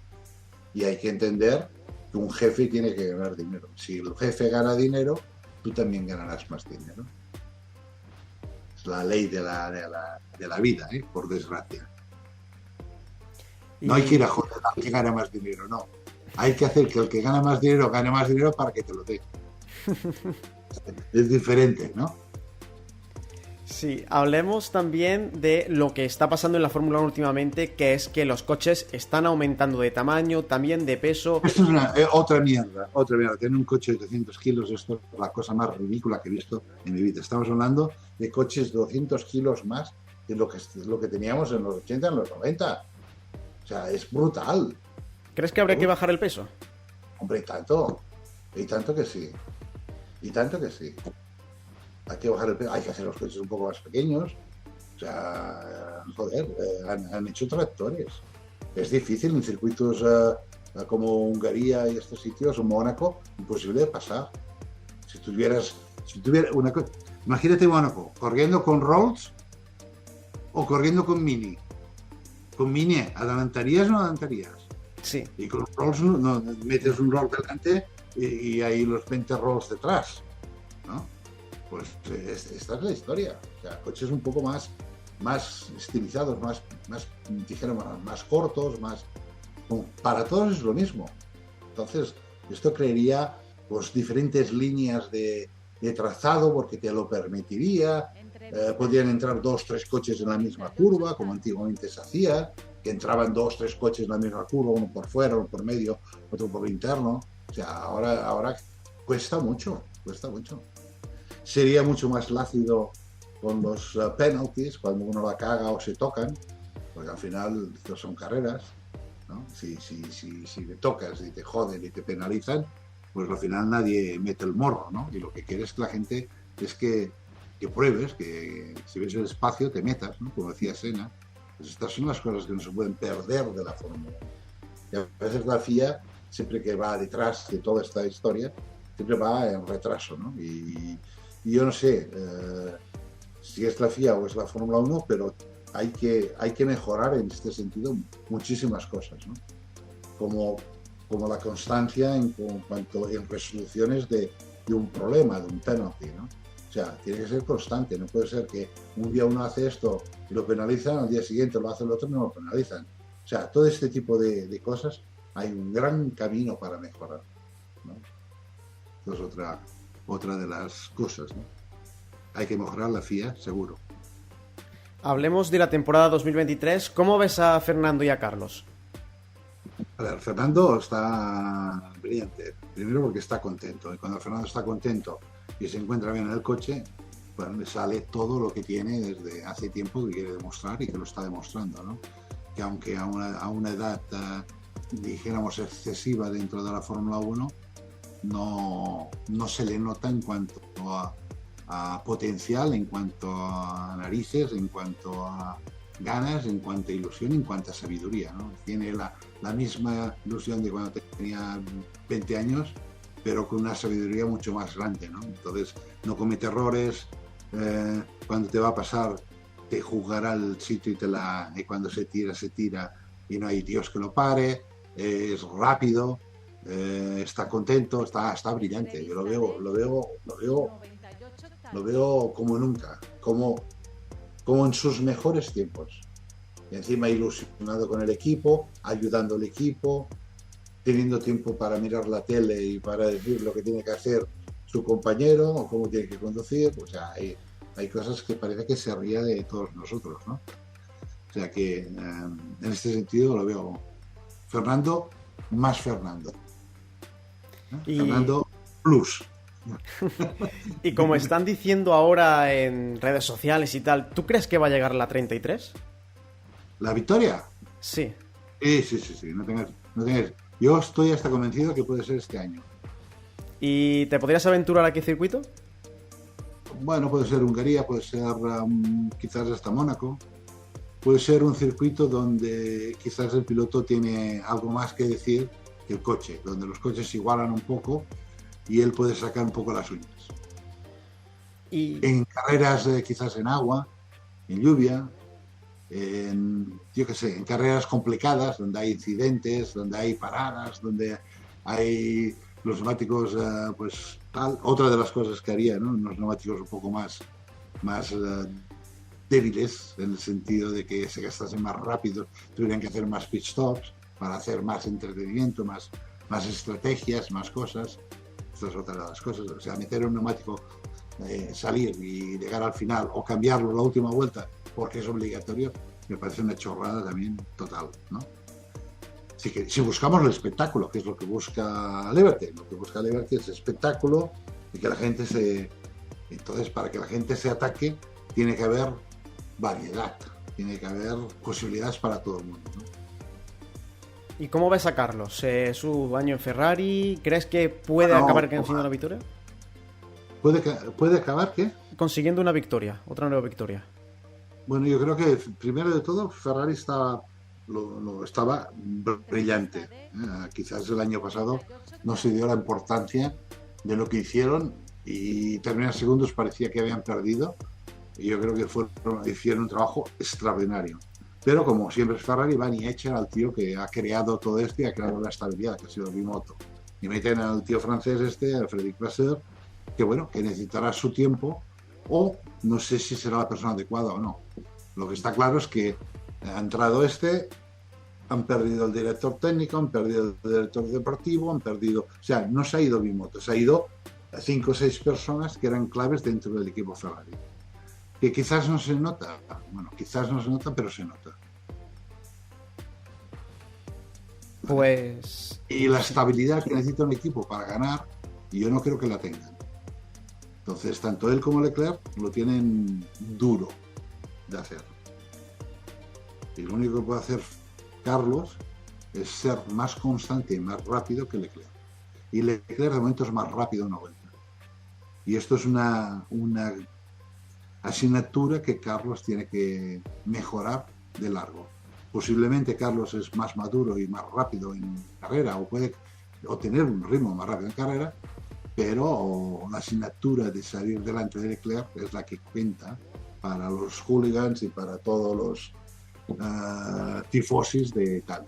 Y hay que entender que un jefe tiene que ganar dinero. Si el jefe gana dinero, tú también ganarás más dinero. Es la ley de la vida, por desgracia. No hay que ir a joder al que gana más dinero, no. Hay que hacer que el que gana más dinero gane más dinero para que te lo dé. Es diferente, ¿no? Sí, hablemos también de lo que está pasando en la Fórmula 1 últimamente, que es que los coches están aumentando de tamaño, también de peso. Esto es otra mierda. Tener un coche de 200 kilos, esto es la cosa más ridícula que he visto en mi vida. Estamos hablando de coches de 200 kilos más de lo que teníamos en los 80, en los 90. O sea, es brutal. ¿Crees que habría que bajar el peso? Hombre, tanto que sí. Y tanto que sí. Hay que bajar el peso, hay que hacer los coches un poco más pequeños. O sea, joder, han hecho tractores. Es difícil en circuitos como Hungría y estos sitios, o Mónaco, imposible de pasar. Si tuvieras una cosa, imagínate Mónaco, corriendo con Rolls o corriendo con Mini. Con Mini, ¿adelantarías o no adelantarías? Sí. Y con Rolls no, metes un Rolls delante y hay los 20 Rolls detrás, ¿no? Pues esta es la historia. O sea, coches un poco más estilizados, más cortos, para todos es lo mismo. Entonces, esto crearía pues diferentes líneas de trazado porque te lo permitiría. Podrían entrar 2-3 coches en la misma curva, como antiguamente se hacía, que entraban 2-3 coches en la misma curva, uno por fuera, uno por medio, otro por interno. O sea, ahora cuesta mucho. Sería mucho más lácido con los penalties, cuando uno la caga o se tocan, porque al final estos son carreras, ¿no? Si te tocas y te joden y te penalizan, pues al final nadie mete el morro, ¿no? Y lo que quiere es que la gente es que pruebes, que si ves el espacio te metas, ¿no? Como decía Senna. Pues estas son las cosas que no se pueden perder de la Fórmula 1. Y a veces la FIA, siempre que va detrás de toda esta historia, siempre va en retraso, ¿no? Y yo no sé si es la FIA o es la Fórmula 1, pero hay que mejorar en este sentido muchísimas cosas, ¿no? como la constancia en cuanto en resoluciones de un problema, de un penalty, ¿no? O sea, tiene que ser constante, no puede ser que un día uno hace esto y lo penalizan, al día siguiente lo hace el otro y no lo penalizan. O sea, todo este tipo de cosas hay un gran camino para mejorar, ¿no? Esto es otra de las cosas, ¿no? Hay que mejorar la FIA, seguro. Hablemos de la temporada 2023. ¿Cómo ves a Fernando y a Carlos? A ver, Fernando está brillante. Primero porque está contento. Y cuando Fernando está contento y se encuentra bien en el coche, bueno, le sale todo lo que tiene desde hace tiempo que quiere demostrar y que lo está demostrando, ¿no? Que aunque a una edad, dijéramos, excesiva dentro de la Fórmula 1, no se le nota en cuanto a potencial, en cuanto a narices, en cuanto a ganas, en cuanto a ilusión, en cuanto a sabiduría, ¿no? Tiene la misma ilusión de cuando tenía 20 años, pero con una sabiduría mucho más grande, ¿no? Entonces no comete errores, cuando te va a pasar te jugará al sitio y cuando se tira y no hay Dios que lo pare, es rápido, está contento, está brillante. Yo lo veo como nunca, como en sus mejores tiempos. Y encima ilusionado con el equipo, ayudando al equipo, teniendo tiempo para mirar la tele y para decir lo que tiene que hacer su compañero o cómo tiene que conducir. O sea, hay cosas que parece que se ría de todos nosotros, ¿no? O sea que en este sentido lo veo Fernando más Fernando. Fernando plus. Y como están diciendo ahora en redes sociales y tal, ¿tú crees que va a llegar la 33? ¿La victoria? Sí. Sí. No tengas. Yo estoy hasta convencido que puede ser este año. ¿Y te podrías aventurar a qué circuito? Bueno, puede ser Hungría, puede ser quizás hasta Mónaco. Puede ser un circuito donde quizás el piloto tiene algo más que decir que el coche, donde los coches se igualan un poco y él puede sacar un poco las uñas. En carreras quizás en agua, en lluvia, en carreras complicadas, donde hay incidentes, donde hay paradas, donde hay los neumáticos, pues tal. Otra de las cosas que haría, ¿no? Unos neumáticos un poco más débiles, en el sentido de que se gastasen más rápido, tuvieran que hacer más pit stops para hacer más entretenimiento, más estrategias, más cosas. Esta es otra de las cosas. O sea, meter un neumático, salir y llegar al final o cambiarlo la última vuelta porque es obligatorio, me parece una chorrada también total, ¿no? Así que si buscamos el espectáculo, que es lo que busca Liberty, es espectáculo y que la gente entonces, para que la gente se ataque, tiene que haber variedad, tiene que haber posibilidades para todo el mundo, ¿no? ¿Y cómo ves a Carlos? ¿Su año en Ferrari? ¿Crees que puede acabar consiguiendo una victoria? ¿Puede acabar qué? Consiguiendo una victoria, otra nueva victoria. Bueno, yo creo que primero de todo Ferrari estaba brillante. Quizás el año pasado no se dio la importancia de lo que hicieron y terminar segundos parecía que habían perdido. Y yo creo que hicieron un trabajo extraordinario. Pero como siempre es Ferrari, van y echan al tío que ha creado todo esto y ha creado la estabilidad, que ha sido Binotto. Y meten al tío francés a Frédéric Vasseur, que necesitará su tiempo, o no sé si será la persona adecuada o no. Lo que está claro es que ha entrado han perdido el director técnico, han perdido el director deportivo, han perdido... O sea, no se ha ido Binotto, se ha ido 5 o 6 personas que eran claves dentro del equipo Ferrari. Que quizás no se nota, pero se nota. Pues... Y la estabilidad que necesita un equipo para ganar, yo no creo que la tengan. Entonces, tanto él como Leclerc lo tienen duro de hacer. Y lo único que puede hacer Carlos es ser más constante y más rápido que Leclerc. Y Leclerc de momento es más rápido una vuelta. Y esto es una asignatura que Carlos tiene que mejorar de largo. Posiblemente Carlos es más maduro y más rápido en carrera o puede tener un ritmo más rápido en carrera, pero la asignatura de salir delante de Leclerc es la que cuenta para los hooligans y para todos los tifosis de tal,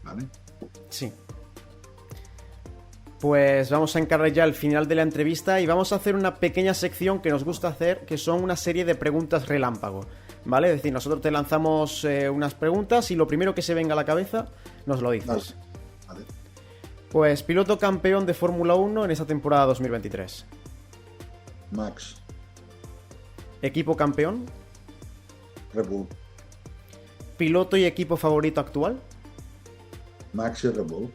¿vale? Sí. Pues vamos a encarar ya el final de la entrevista y vamos a hacer una pequeña sección que nos gusta hacer, que son una serie de preguntas relámpago, ¿vale? Es decir, nosotros te lanzamos unas preguntas y lo primero que se venga a la cabeza nos lo dices. Vale. Pues piloto campeón de Fórmula 1 en esta temporada 2023. Max. Equipo campeón. Red Bull. Piloto y equipo favorito actual. Max y Red Bull.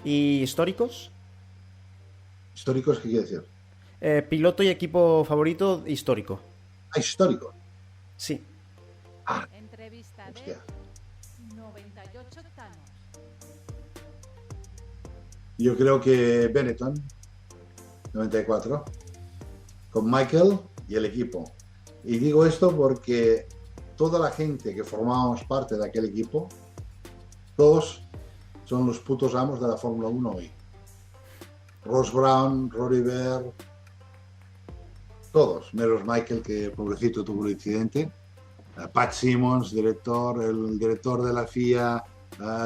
¿Y históricos? ¿Históricos qué quiere decir? Piloto y equipo favorito histórico. Histórico. Sí. Entrevista de Hostia. 98 octanos. Yo creo que Benetton, 94, con Michael y el equipo. Y digo esto porque toda la gente que formábamos parte de aquel equipo, todos son los putos amos de la Fórmula 1 hoy. Ross Brown, Rory Berg, todos, menos Michael, que pobrecito tuvo un incidente. Pat Simmons, el director de la FIA,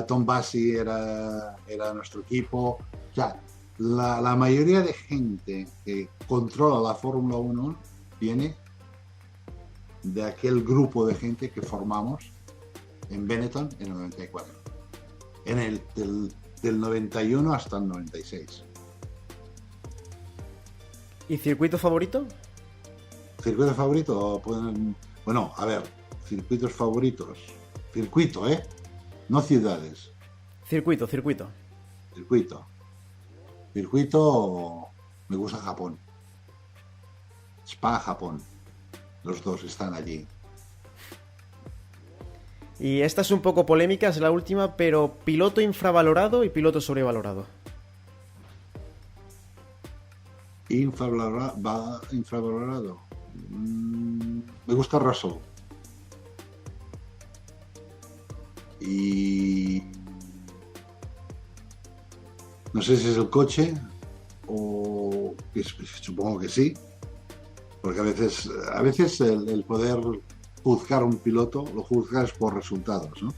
Tom Bassi era nuestro equipo. O sea, la mayoría de gente que controla la Fórmula 1 viene de aquel grupo de gente que formamos en Benetton en el 94. Del 91 hasta el 96. ¿Y circuito favorito? ¿Circuito favorito? Bueno, a ver, circuitos favoritos. Circuito, ¿eh? No ciudades. Circuito. Circuito, me gusta Japón. Spa, Japón. Los dos están allí. Y esta es un poco polémica, es la última, pero piloto infravalorado y piloto sobrevalorado. Infravalorado. Me gusta Russell. Y no sé si es el coche o supongo que sí, porque a veces el poder juzgar a un piloto lo juzgas por resultados, ¿no?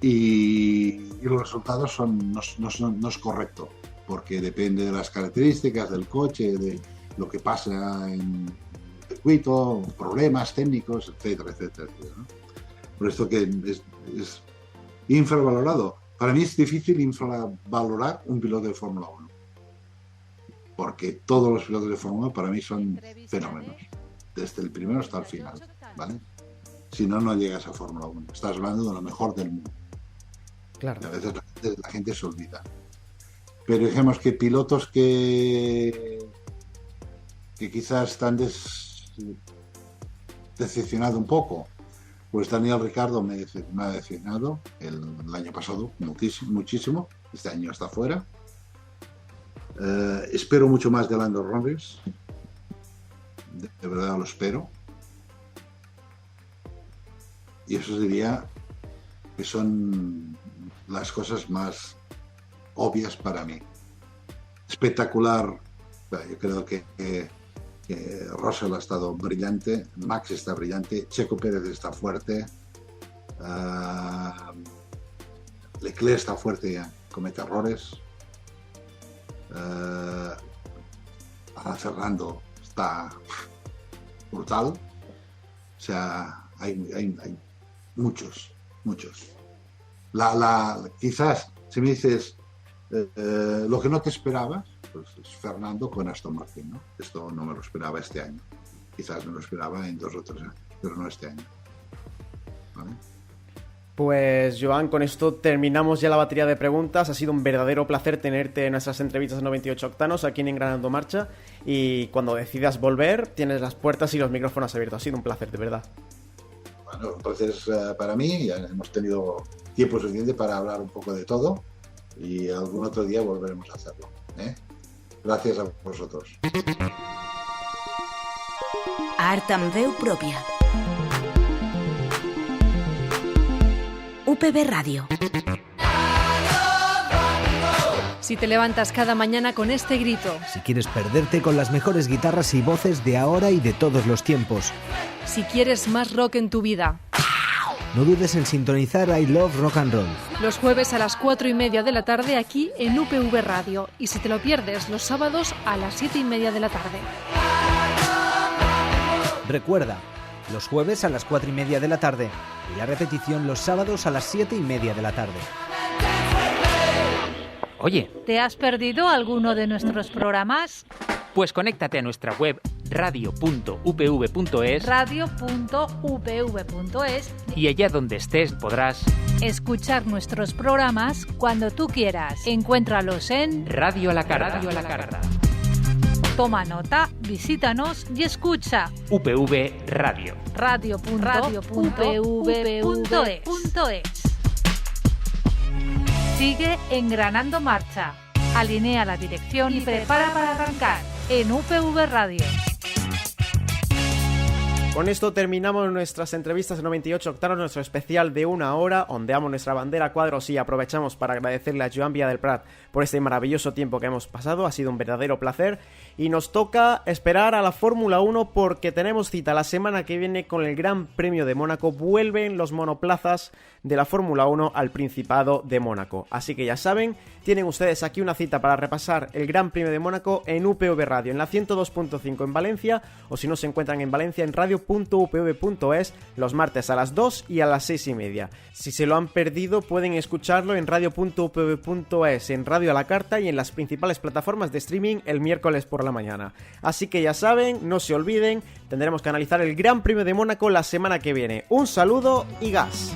Y los resultados no es correcto, porque depende de las características del coche, de lo que pasa en el circuito, problemas técnicos, etcétera, ¿no? Por esto que es infravalorado. Para mí es difícil infravalorar un piloto de Fórmula 1, porque todos los pilotos de Fórmula 1 para mí son fenómenos, desde el primero hasta el final, ¿vale? Si no, no llegas a Fórmula 1. Estás hablando de lo mejor del mundo. Claro. Y a veces la gente se olvida. Pero dijimos que pilotos que quizás están decepcionado un poco. Pues Daniel Ricciardo me ha decepcionado el año pasado muchísimo. Este año está fuera. Espero mucho más de Lando Norris. De verdad lo espero. Y eso diría que son las cosas más obvias para mí. Espectacular. Yo creo que Russell ha estado brillante, Max está brillante, Checo Pérez está fuerte, Leclerc está fuerte y comete errores, Fernando está brutal. O sea, hay muchos. Quizás si me dices lo que no te esperabas, pues es Fernando con Aston Martin, ¿no? Esto no me lo esperaba este año. Quizás me lo esperaba en 2 o 3 años, pero no este año. ¿Vale? Pues Joan, con esto terminamos ya la batería de preguntas. Ha sido un verdadero placer tenerte en nuestras entrevistas 98 octanos aquí en Engranando Marcha. Y cuando decidas volver, tienes las puertas y los micrófonos abiertos. Ha sido un placer, de verdad. Bueno, un placer para mí. Ya hemos tenido tiempo suficiente para hablar un poco de todo. Y algún otro día volveremos a hacerlo, ¿eh? Gràcies a vosotros. Art amb veu pròpia. UPV Radio. Si te levantas cada mañana con este grito, Si quieres perderte con las mejores guitarras y voces de ahora y de todos los tiempos. si quieres más rock en tu vida, No dudes en sintonizar I Love Rock and Roll. Los jueves a las 4:30 de la tarde aquí en UPV Radio. Y si te lo pierdes, los sábados a las 7:30 de la tarde. Recuerda, los jueves a las 4:30 de la tarde y la repetición los sábados a las 7:30 de la tarde. Oye, ¿te has perdido alguno de nuestros programas? pues conéctate a nuestra web radio.upv.es radio.upv.es y allá donde estés podrás escuchar nuestros programas cuando tú quieras. Encuéntralos en Radio a la Carta. Toma nota, visítanos y escucha. UPV Radio. radio.upv.es. Sigue engranando marcha. Alinea la dirección y prepara para arrancar en UPV Radio. Con esto terminamos nuestras entrevistas en 98 octavos, nuestro especial de 1 hora, ondeamos nuestra bandera a cuadros y aprovechamos para agradecerle a Joan Villa del Prat por este maravilloso tiempo que hemos pasado, ha sido un verdadero placer y nos toca esperar a la Fórmula 1 porque tenemos cita la semana que viene con el Gran Premio de Mónaco, vuelven los monoplazas de la Fórmula 1 al Principado de Mónaco, así que ya saben, tienen ustedes aquí una cita para repasar el Gran Premio de Mónaco en UPV Radio, en la 102.5 en Valencia, o si no se encuentran en Valencia en radio.upv.es los martes a las 2 y a las 6:30. Si se lo han perdido pueden escucharlo en radio.upv.es, en Radio a la Carta y en las principales plataformas de streaming el miércoles por la mañana. Así que ya saben, no se olviden, tendremos que analizar el Gran Premio de Mónaco la semana que viene. Un saludo y gas.